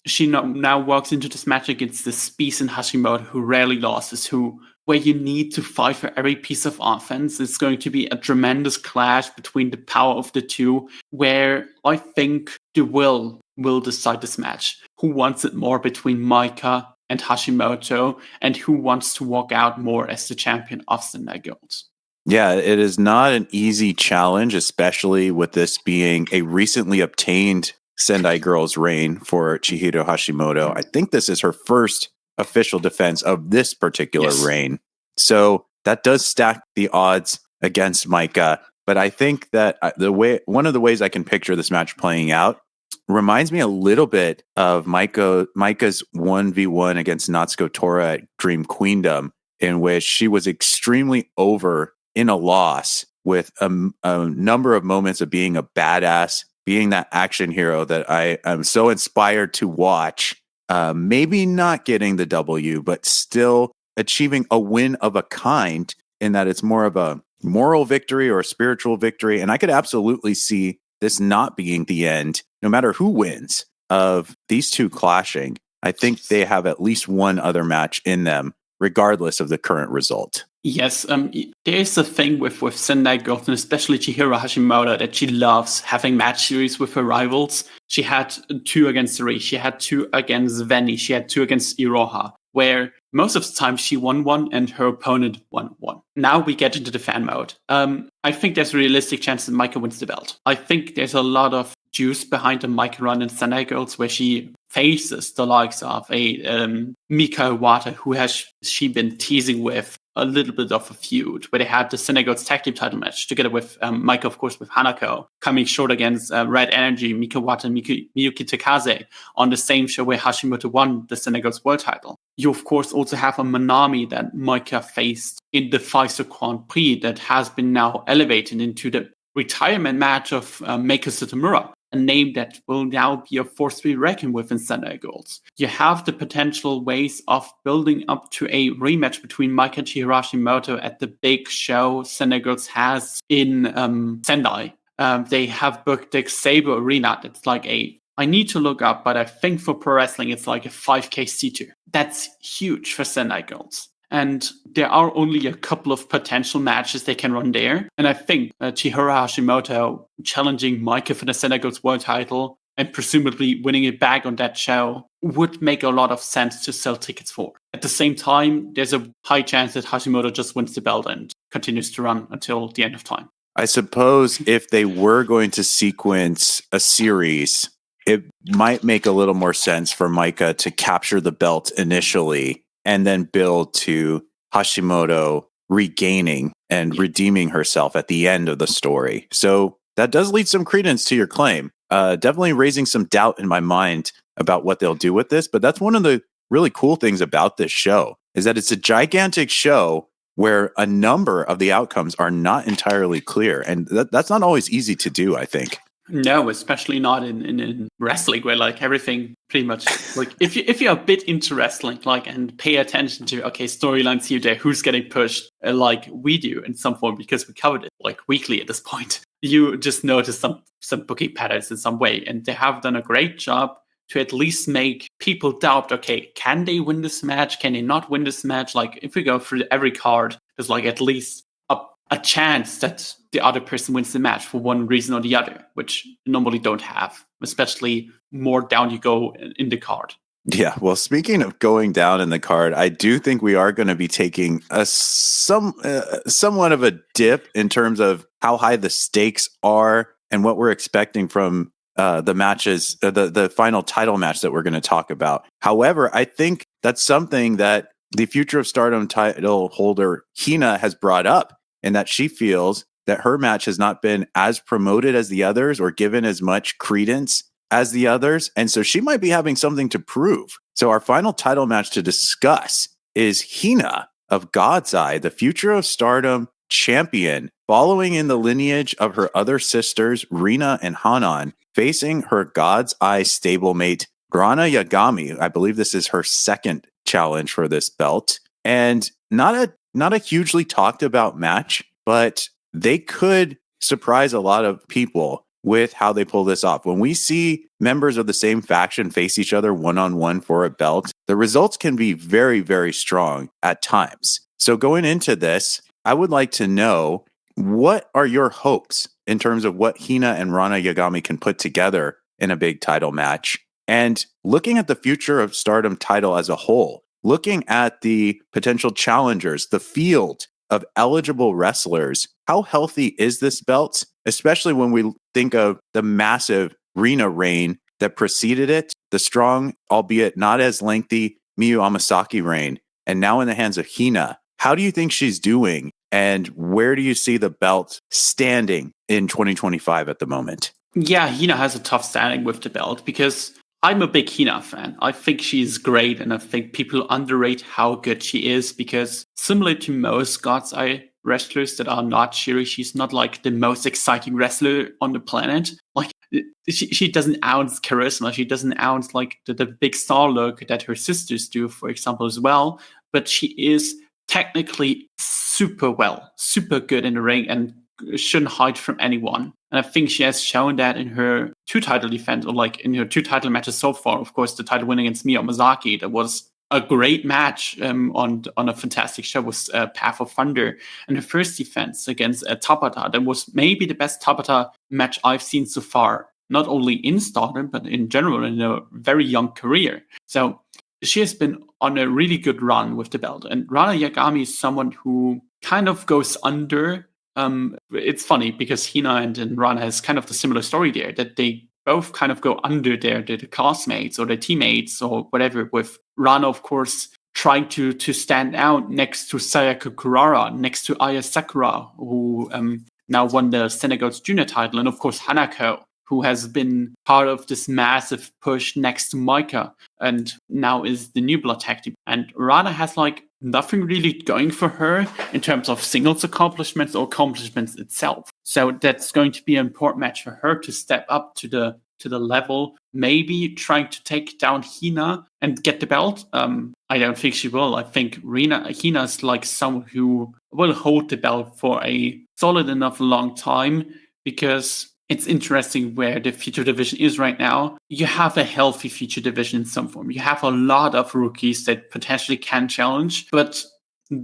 She now walks into this match against this beast in Hashimoto, who rarely loses, where you need to fight for every piece of offense. It's going to be a tremendous clash between the power of the two, where I think the will decide this match. Who wants it more between Maika and Hashimoto, and who wants to walk out more as the champion of Sendai Girls? Yeah, it is not an easy challenge, especially with this being a recently obtained Sendai Girls reign for Chihiro Hashimoto. I think this is her first official defense of this particular reign. So that does stack the odds against Maika. But I think that one of the ways I can picture this match playing out reminds me a little bit of Maika's 1v1 against Natsuko Tora at Dream Queendom, in which she was extremely over in a loss, with a number of moments of being a badass, being that action hero that I am so inspired to watch. Maybe not getting the W, but still achieving a win of a kind in that it's more of a moral victory or a spiritual victory. And I could absolutely see this not being the end, no matter who wins, of these two clashing. I think they have at least one other match in them, regardless of the current result. Yes, there is a thing with Sendai girls, and especially Chihiro Hashimoto, that she loves having match series with her rivals. She had 2 against Syuri, she had 2 against Veni, she had 2 against Iroha, where most of the time she won one and her opponent won one. Now we get into the fan mode. I think there's a realistic chance that Maika wins the belt. I think there's a lot of juice behind the Maika run in Sendai girls, where she faces the likes of a Mika Iwata, who has she been teasing with a little bit of a feud, where they had the Sendai girls tag team title match together with Maika, of course, with Hanako, coming short against Red Energy, Mika Iwata, and Miyuki Takase on the same show where Hashimoto won the Sendai girls world title. You, of course, also have a Manami that Maika faced in the 5-star Grand Prix that has been now elevated into the retirement match of Meiko Satomura, a name that will now be a force to be reckoned with in Sendai girls. You have the potential ways of building up to a rematch between Maika and Chihiro Hashimoto at the big show Sendai girls has in Sendai. They have booked the Saber Arena. That's like I need to look up, but I think for pro wrestling, it's like a 5K C2. That's huge for Sendai girls. And there are only a couple of potential matches they can run there. And I think Chihiro Hashimoto challenging Maika for the Sendai girls world title and presumably winning it back on that show would make a lot of sense to sell tickets for. At the same time, there's a high chance that Hashimoto just wins the belt and continues to run until the end of time. I suppose if they were going to sequence a series, it might make a little more sense for Maika to capture the belt initially and then build to Hashimoto regaining and redeeming herself at the end of the story. So that does lead some credence to your claim. Definitely raising some doubt in my mind about what they'll do with this. But that's one of the really cool things about this show, is that it's a gigantic show where a number of the outcomes are not entirely clear. And that's not always easy to do, I think. No, especially not in wrestling, where like everything pretty much like if you're a bit into wrestling, like, and pay attention to storylines here, there, who's getting pushed, like we do in some form because we covered it like weekly at this point. You just notice some booking patterns in some way, and they have done a great job to at least make people doubt. Okay, can they win this match? Can they not win this match? Like if we go through every card, there's like at least a chance that the other person wins the match for one reason or the other, which you normally don't have, especially more down you go in the card. Yeah, well, speaking of going down in the card, I do think we are going to be taking a somewhat of a dip in terms of how high the stakes are and what we're expecting from the matches, the final title match that we're going to talk about. However, I think that's something that the Future of Stardom title holder Hina has brought up, and that she feels that her match has not been as promoted as the others or given as much credence as the others. And so she might be having something to prove. So our final title match to discuss is Hina of God's Eye, the Future of Stardom champion, following in the lineage of her other sisters, Rina and Hanan, facing her God's Eye stablemate, Ranna Yagami. I believe this is her second challenge for this belt. And not a hugely talked about match, but they could surprise a lot of people with how they pull this off. When we see members of the same faction face each other one-on-one for a belt, the results can be very, very strong at times. So going into this, I would like to know, what are your hopes in terms of what Hina and Ranna Yagami can put together in a big title match? And looking at the Future of Stardom title as a whole, looking at the potential challengers, the field of eligible wrestlers, how healthy is this belt? Especially when we think of the massive Rina reign that preceded it, the strong, albeit not as lengthy, Miyu Amasaki reign, and now in the hands of Hina. How do you think she's doing? And where do you see the belt standing in 2025 at the moment? Yeah, Hina has a tough standing with the belt because I'm a big Hina fan. I think she's great, and I think people underrate how good she is because, similar to most God's Eye wrestlers that are not Syuri. She's not like the most exciting wrestler on the planet. Like she doesn't ounce charisma. She doesn't ounce like the big star look that her sisters do, for example, as well. But she is technically super good in the ring and shouldn't hide from anyone. And I think she has shown that in her 2 title defense, or like in her 2 title matches so far. Of course, the title win against Miyu Masaki, that was a great match on a fantastic show, was Path of Thunder. And her first defense against Tabata, that was maybe the best Tabata match I've seen so far, not only in Stardom, but in general in a very young career. So she has been on a really good run with the belt. And Ranna Yagami is someone who kind of goes under. It's funny because Hina and Ranna has kind of the similar story there, that they both kind of go under their classmates or their teammates or whatever, with Ranna, of course, trying to stand out next to Sayaka Kurara, next to Aya Sakura, who now won the Senegal's junior title, and of course Hanako, who has been part of this massive push next to Maika and now is the new blood tag team. And Ranna has like nothing really going for her in terms of singles accomplishments or accomplishments itself. So that's going to be an important match for her to step up to the level, maybe trying to take down Hina and get the belt. I don't think she will. I think Hina is like someone who will hold the belt for a solid enough long time, because it's interesting where the feature division is right now. You have a healthy feature division in some form. You have a lot of rookies that potentially can challenge, but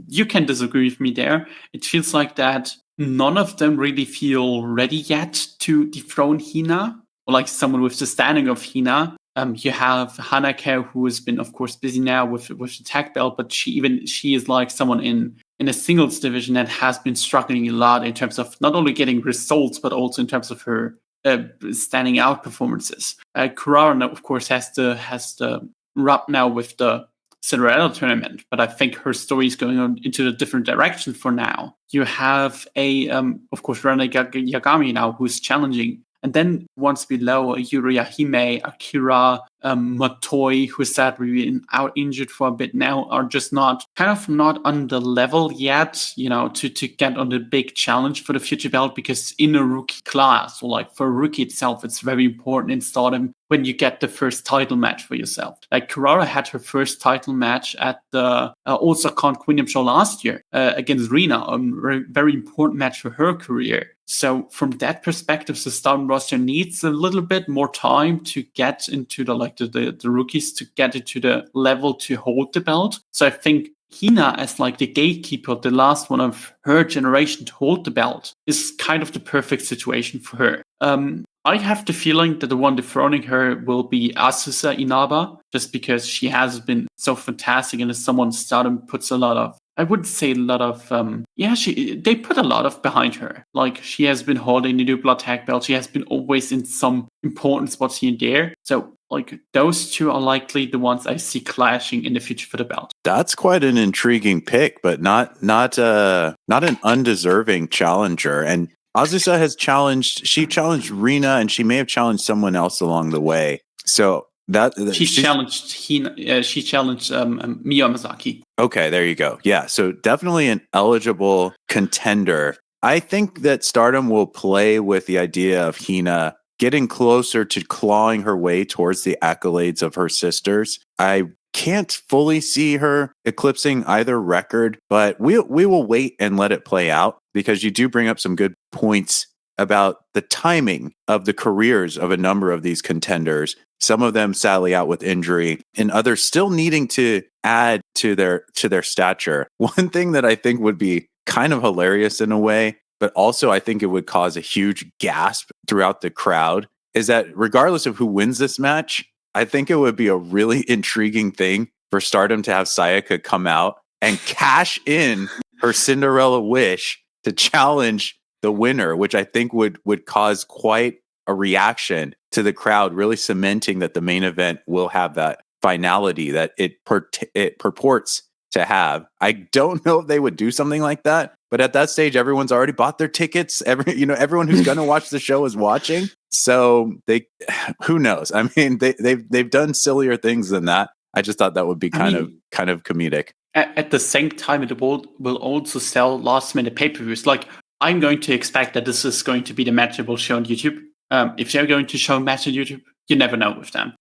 you can disagree with me there. It feels like that none of them really feel ready yet to dethrone Hina, or like someone with the standing of Hina. You have Hanako, who has been, of course, busy now with the tag belt, but she is like someone in a singles division that has been struggling a lot in terms of not only getting results, but also in terms of her standing out performances. Kurara, of course, has the rub now with the Cinderella tournament, but I think her story is going on into a different direction for now. You have of course, Ranna Yagami now, who's challenging. And then once below, Yuri Hime, Akira, Matoi, who sadly been out injured for a bit now, are just not on the level yet, to get on the big challenge for the future belt, because in a rookie class, or like for a rookie itself, it's very important in Stardom when you get the first title match for yourself. Like Kurara had her first title match at the Osaka Queendom show last year against Rina, a very important match for her career. So from that perspective, the Stardom roster needs a little bit more time to get into the rookies to get into the level to hold the belt. So I think Hina, as like the gatekeeper, the last one of her generation to hold the belt, is kind of the perfect situation for her. I have the feeling that the one dethroning her will be Asusa Inaba, just because she has been so fantastic and is someone Stardom puts a lot of, I wouldn't say a lot of, they put a lot of behind her. Like, she has been holding the new blood tag belt. She has been always in some important spots here and there. So, like, those two are likely the ones I see clashing in the future for the belt. That's quite an intriguing pick, but not an undeserving challenger. And Azusa has challenged Rina, and she may have challenged someone else along the way. So she challenged Hina. She challenged Miyu Masaki. Okay, there you go. Yeah, so definitely an eligible contender. I think that Stardom will play with the idea of Hina getting closer to clawing her way towards the accolades of her sisters. I can't fully see her eclipsing either record, but we will wait and let it play out, because you do bring up some good points about the timing of the careers of a number of these contenders. Some of them sadly out with injury, and others still needing to add to their stature. One thing that I think would be kind of hilarious in a way, but also I think it would cause a huge gasp throughout the crowd, is that regardless of who wins this match, I think it would be a really intriguing thing for Stardom to have Sayaka come out and cash in her Cinderella wish to challenge the winner, which I think would cause quite a reaction to the crowd, really cementing that the main event will have that finality that it purports to have. I don't know if they would do something like that, but at that stage, everyone's already bought their tickets. Everyone who's going to watch the show is watching. So who knows? I mean, they've done sillier things than that. I just thought that would be kind of comedic. at the same time, it will also sell last minute pay-per-views. Like, I'm going to expect that this is going to be the match that will show on YouTube. If they're going to show a match on YouTube, you never know with them.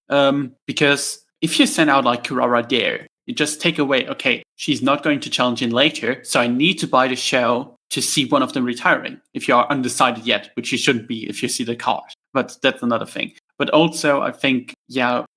Because if you send out like Kurara there, you just take away, okay, she's not going to challenge in later, so I need to buy the show to see one of them retiring. If you are undecided yet, which you shouldn't be if you see the card. But that's another thing. But also, I think,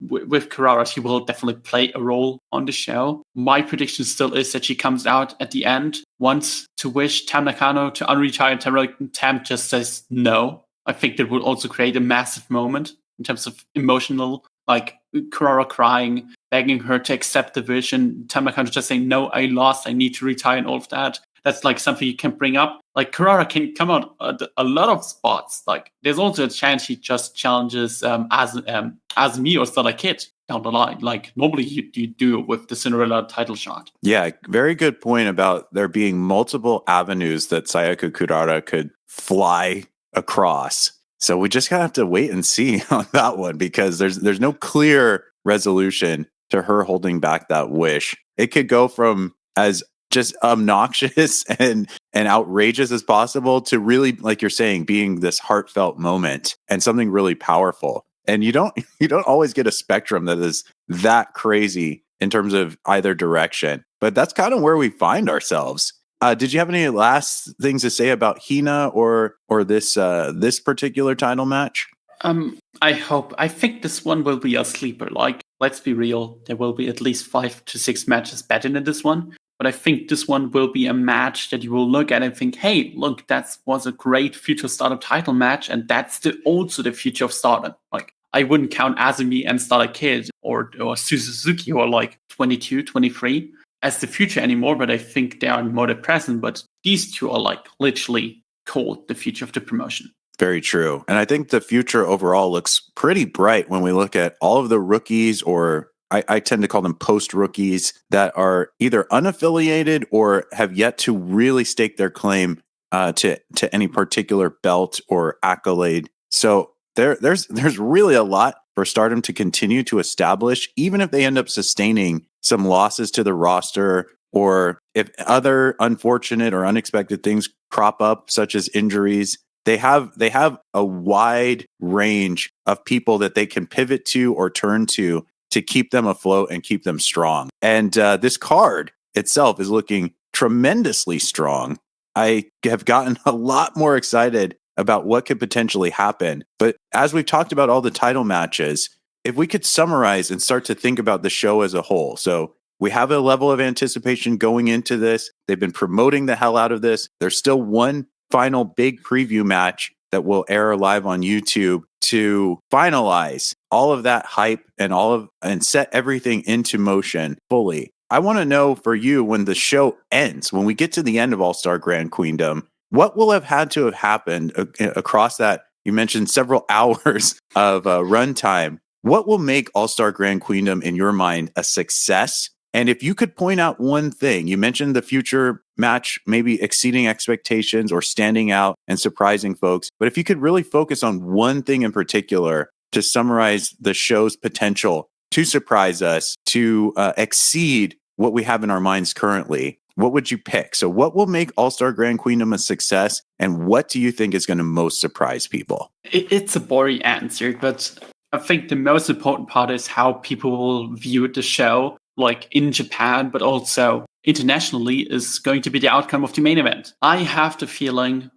with Kurara, she will definitely play a role on the show. My prediction still is that she comes out at the end, wants to wish Tam Nakano to unretire, and Tam just says no. I think that will also create a massive moment in terms of emotional, like Kurara crying, begging her to accept the vision, Tam Nakano just saying, no, I lost, I need to retire and all of that. That's like something you can bring up. Like Kurara can come out a lot of spots. Like there's also a chance she just challenges as me or Starlight Kid down the line. Like normally you do with the Cinderella title shot. Yeah, very good point about there being multiple avenues that Sayaka Kurara could fly across. So we just gotta have to wait and see on that one, because there's no clear resolution to her holding back that wish. It could go from as just obnoxious and outrageous as possible to really, like you're saying, being this heartfelt moment and something really powerful. And you don't always get a spectrum that is that crazy in terms of either direction. But that's kind of where we find ourselves. Did you have any last things to say about Hina or this particular title match? I think this one will be a sleeper. Like, let's be real, there will be at least 5 to 6 matches better than this one. But I think this one will be a match that you will look at and think, hey, look, that was a great future Stardom title match, and that's also the future of Stardom. Like, I wouldn't count Azumi and Starlight Kid or Suzuki, who are like 22, 23, as the future anymore, but I think they are more the present. But these two are like literally called the future of the promotion. Very true. And I think the future overall looks pretty bright when we look at all of the rookies, or I tend to call them post-rookies, that are either unaffiliated or have yet to really stake their claim to any particular belt or accolade. So there's really a lot for Stardom to continue to establish, even if they end up sustaining some losses to the roster, or if other unfortunate or unexpected things crop up, such as injuries. They have a wide range of people that they can pivot to or turn to keep them afloat and keep them strong. And this card itself is looking tremendously strong. I have gotten a lot more excited about what could potentially happen. But as we've talked about all the title matches, if we could summarize and start to think about the show as a whole. So we have a level of anticipation going into this. They've been promoting the hell out of this. There's still one final big preview match that will air live on YouTube to finalize all of that hype and set everything into motion fully. I want to know for you, when the show ends, when we get to the end of All-Star Grand Queendom, what will have had to have happened across that? You mentioned several hours of runtime. What will make All-Star Grand Queendom in your mind a success? And if you could point out one thing, you mentioned the future match maybe exceeding expectations or standing out and surprising folks. But if you could really focus on one thing in particular to summarize the show's potential to surprise us, to exceed what we have in our minds currently, what would you pick? So what will make All-Star Grand Queendom a success? And what do you think is going to most surprise people? It's a boring answer, but I think the most important part is how people will view the show, like in Japan, but also internationally, is going to be the outcome of the main event. I have the feeling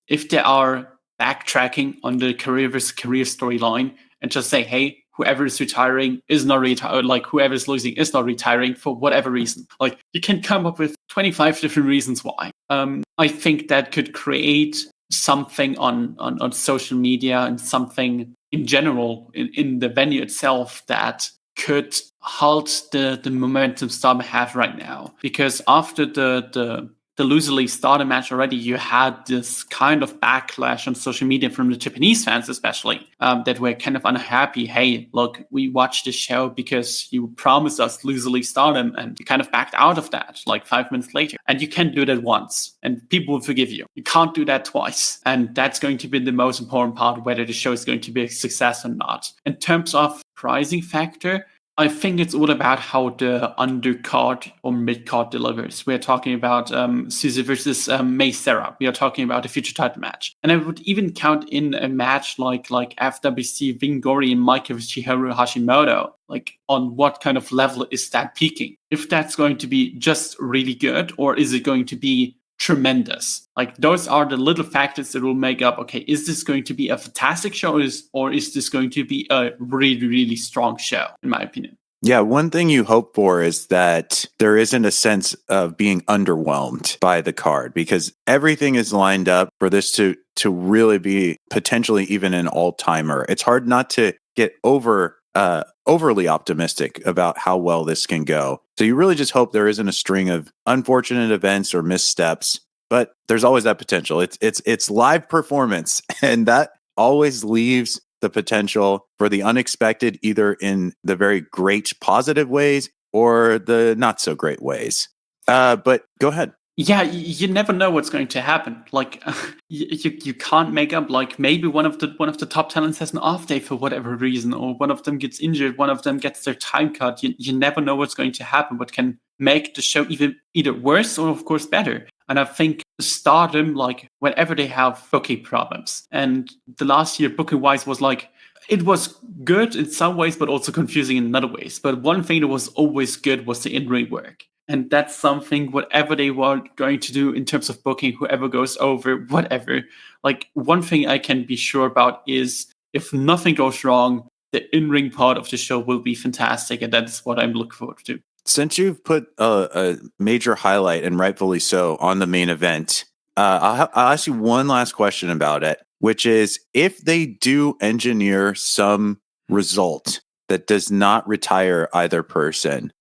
if they are backtracking on the career versus career storyline and just say, hey, whoever is retiring is not retiring, like whoever is losing is not retiring for whatever reason. Like you can come up with 25 different reasons why. I think that could create something on social media and something in general in the venue itself that could halt the momentum Stardom have right now. Because after the loosely Stardom match already, you had this kind of backlash on social media from the Japanese fans especially, that were kind of unhappy. Hey, look, we watched the show because you promised us loosely Stardom and you kind of backed out of that like 5 minutes later. And you can do that once and people will forgive you. You can't do that twice. And that's going to be the most important part, whether the show is going to be a success or not. In terms of pricing factor, I think it's all about how the undercard or midcard delivers. We're talking about Suzu versus May Sarah. We are talking about a future title match. And I would even count in a match like FWC Vingori and Maika with Chihiro Hashimoto. Like, on what kind of level is that peaking? If that's going to be just really good, or is it going to be tremendous? Like, those are the little factors that will make up, okay, is this going to be a fantastic show, or is this going to be a really, really strong show, in my opinion? Yeah, one thing you hope for is that there isn't a sense of being underwhelmed by the card, because everything is lined up for this to really be potentially even an all-timer. It's hard not to get overly optimistic about how well this can go. So you really just hope there isn't a string of unfortunate events or missteps, but there's always that potential. It's live performance, and that always leaves the potential for the unexpected, either in the very great positive ways or the not so great ways. But go ahead. Yeah, you never know what's going to happen. Like, you can't make up. Like, maybe one of the top talents has an off day for whatever reason, or one of them gets injured, one of them gets their time cut. You never know what's going to happen. What can make the show either worse or, of course, better. And I think Stardom, like, whenever they have booking problems, and the last year booking wise was like, it was good in some ways, but also confusing in other ways. But one thing that was always good was the in-ring work. And that's something, whatever they were going to do in terms of booking, whoever goes over, whatever. Like, one thing I can be sure about is if nothing goes wrong, the in-ring part of the show will be fantastic. And that's what I'm looking forward to. Since you've put a major highlight, and rightfully so, on the main event, I'll ask you one last question about it, which is, if they do engineer some result that does not retire either person,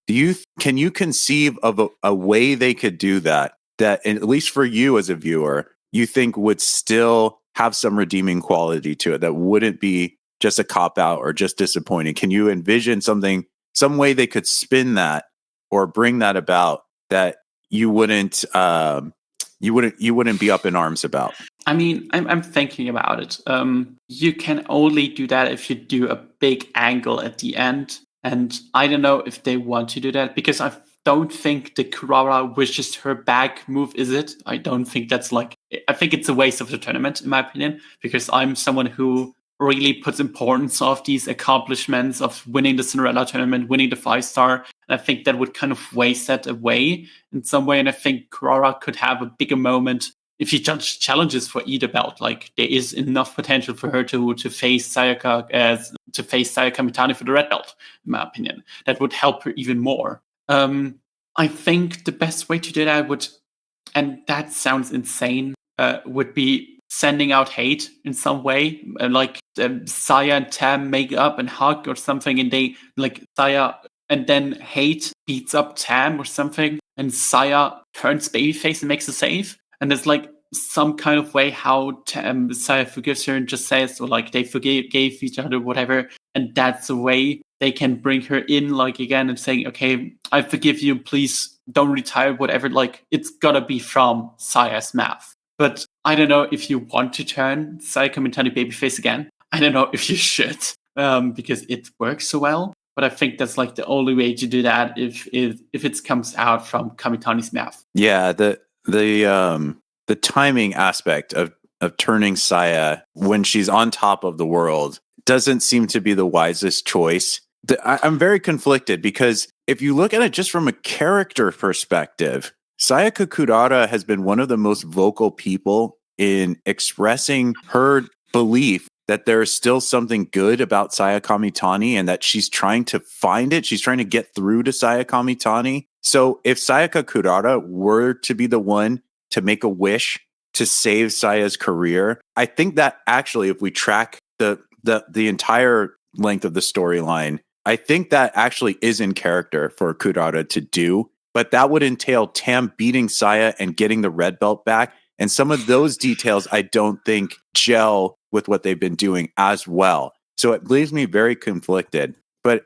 can you conceive of a way they could do that, at least for you as a viewer, you think would still have some redeeming quality to it, that wouldn't be just a cop-out or just disappointing? Can you envision some way they could spin that or bring that about that you wouldn't be up in arms about? I mean, I'm thinking about it. You can only do that if you do a big angle at the end. And I don't know if they want to do that, because I don't think the Kurara wishes her back move is it. I don't think that's like, I think it's a waste of the tournament, in my opinion, because I'm someone who really puts importance of these accomplishments of winning the Cinderella tournament, winning the 5-star. And I think that would kind of waste that away in some way. And I think Kurara could have a bigger moment if she challenges for Iida belt. Like, there is enough potential for her to face Sayaka Kamitani for the red belt, in my opinion. That would help her even more. I think the best way to do that would, and that sounds insane, would be sending out hate in some way, like Saya and Tam make up and hug or something, and they, like, Saya, and then hate beats up Tam or something, and Saya turns babyface and makes a save, and there's like some kind of way how Saya forgives her and just says, or like they gave each other, whatever, and that's the way they can bring her in, like, again, and saying, okay, I forgive you, please don't retire, whatever. Like, it's gotta be from Saya's mouth. But I don't know if you want to turn Sayaka Kamitani babyface again. I don't know if you should, because it works so well. But I think that's like the only way to do that if it comes out from Kamitani's mouth. Yeah, the timing aspect of turning Saya when she's on top of the world doesn't seem to be the wisest choice. I'm very conflicted, because if you look at it just from a character perspective, Sayaka Kurara has been one of the most vocal people in expressing her belief that there is still something good about Sayaka Kamitani, and that she's trying to find it. She's trying to get through to Sayaka Kamitani. So if Sayaka Kurara were to be the one to make a wish to save Saya's career, I think that actually, if we track the entire length of the storyline, I think that actually is in character for Kurara to do. But that would entail Tam beating Saya and getting the red belt back. And some of those details I don't think gel with what they've been doing as well. So it leaves me very conflicted. But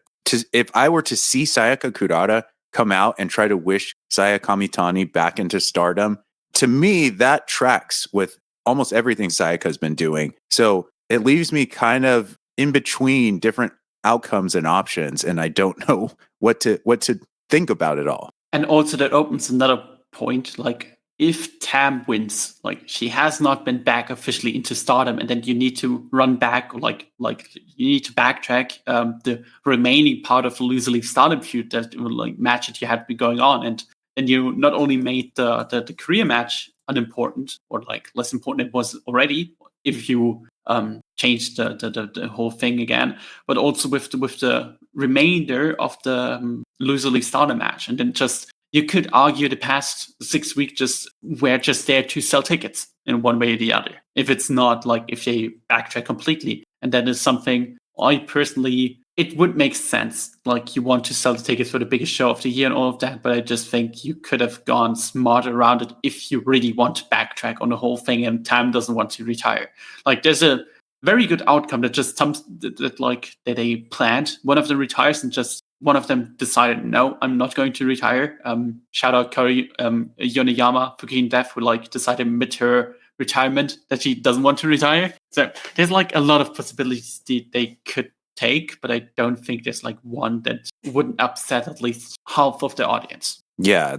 if I were to see Sayaka Kurara come out and try to wish Sayaka Kamitani back into Stardom, to me, that tracks with almost everything Sayaka has been doing. So it leaves me kind of in between different outcomes and options, and I don't know what to think about it all. And also that opens another point, like if Tam wins, like she has not been back officially into Stardom, and then you need to run back, like you need to backtrack the remaining part of the loser leave Stardom feud, that like match that you had been going on, and you not only made the career match unimportant or like less important it was already if you changed the whole thing again, but also with the remainder of the loser leave Stardom match, and then just you could argue the past 6 weeks just were just there to sell tickets in one way or the other. If it's not like if they backtrack completely, and that is something I personally, it would make sense. Like you want to sell the tickets for the biggest show of the year and all of that, but I just think you could have gone smarter around it if you really want to backtrack on the whole thing and Tam doesn't want to retire. Like there's a very good outcome that just that they planned. One of them retires and just one of them decided, no, I'm not going to retire. Shout out Kari Yoneyama for Queen Death, who like decided mid her retirement that she doesn't want to retire. So there's like a lot of possibilities they could take, but I don't think there's like one that wouldn't upset at least half of the audience. Yeah,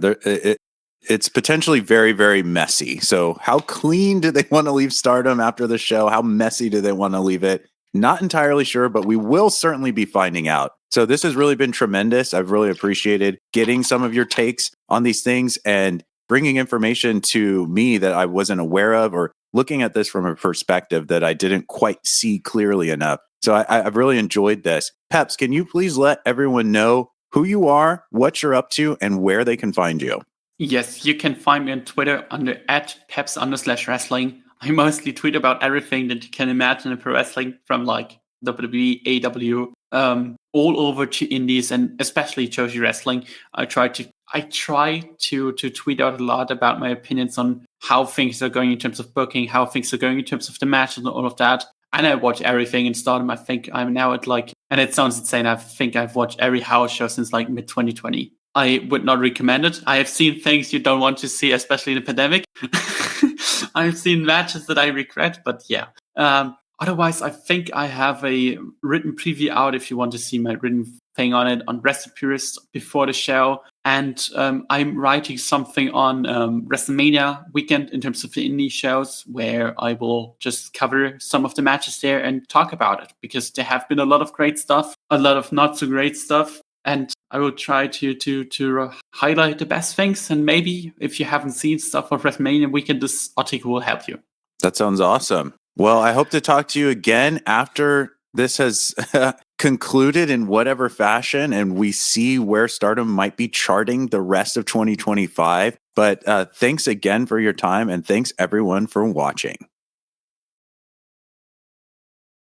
it's potentially very, very messy. So how clean do they want to leave Stardom after the show? How messy do they want to leave it? Not entirely sure, but we will certainly be finding out. So this has really been tremendous. I've really appreciated getting some of your takes on these things and bringing information to me that I wasn't aware of, or looking at this from a perspective that I didn't quite see clearly enough. So I've really enjoyed this. Peps, can you please let everyone know who you are, what you're up to, and where they can find you? Yes, you can find me on Twitter under @peps_wrestling. I mostly tweet about everything that you can imagine in pro wrestling, from like WWE, AEW, all over to indies and especially Joshi wrestling. I try to tweet out a lot about my opinions on how things are going in terms of booking, how things are going in terms of the matches and all of that. And I watch everything in Stardom. I think I'm now at like, and it sounds insane, I think I've watched every house show since like mid 2020. I would not recommend it. I have seen things you don't want to see, especially in the pandemic. I've seen matches that I regret, but yeah. Otherwise, I think I have a written preview out if you want to see my written thing on it on Wrestle Purist before the show. And I'm writing something on WrestleMania weekend in terms of the indie shows, where I will just cover some of the matches there and talk about it, because there have been a lot of great stuff, a lot of not so great stuff. And I will try to highlight the best things. And maybe if you haven't seen stuff of WrestleMania weekend, this article will help you. That sounds awesome. Well, I hope to talk to you again after this has concluded in whatever fashion, and we see where Stardom might be charting the rest of 2025. But thanks again for your time, and thanks everyone for watching.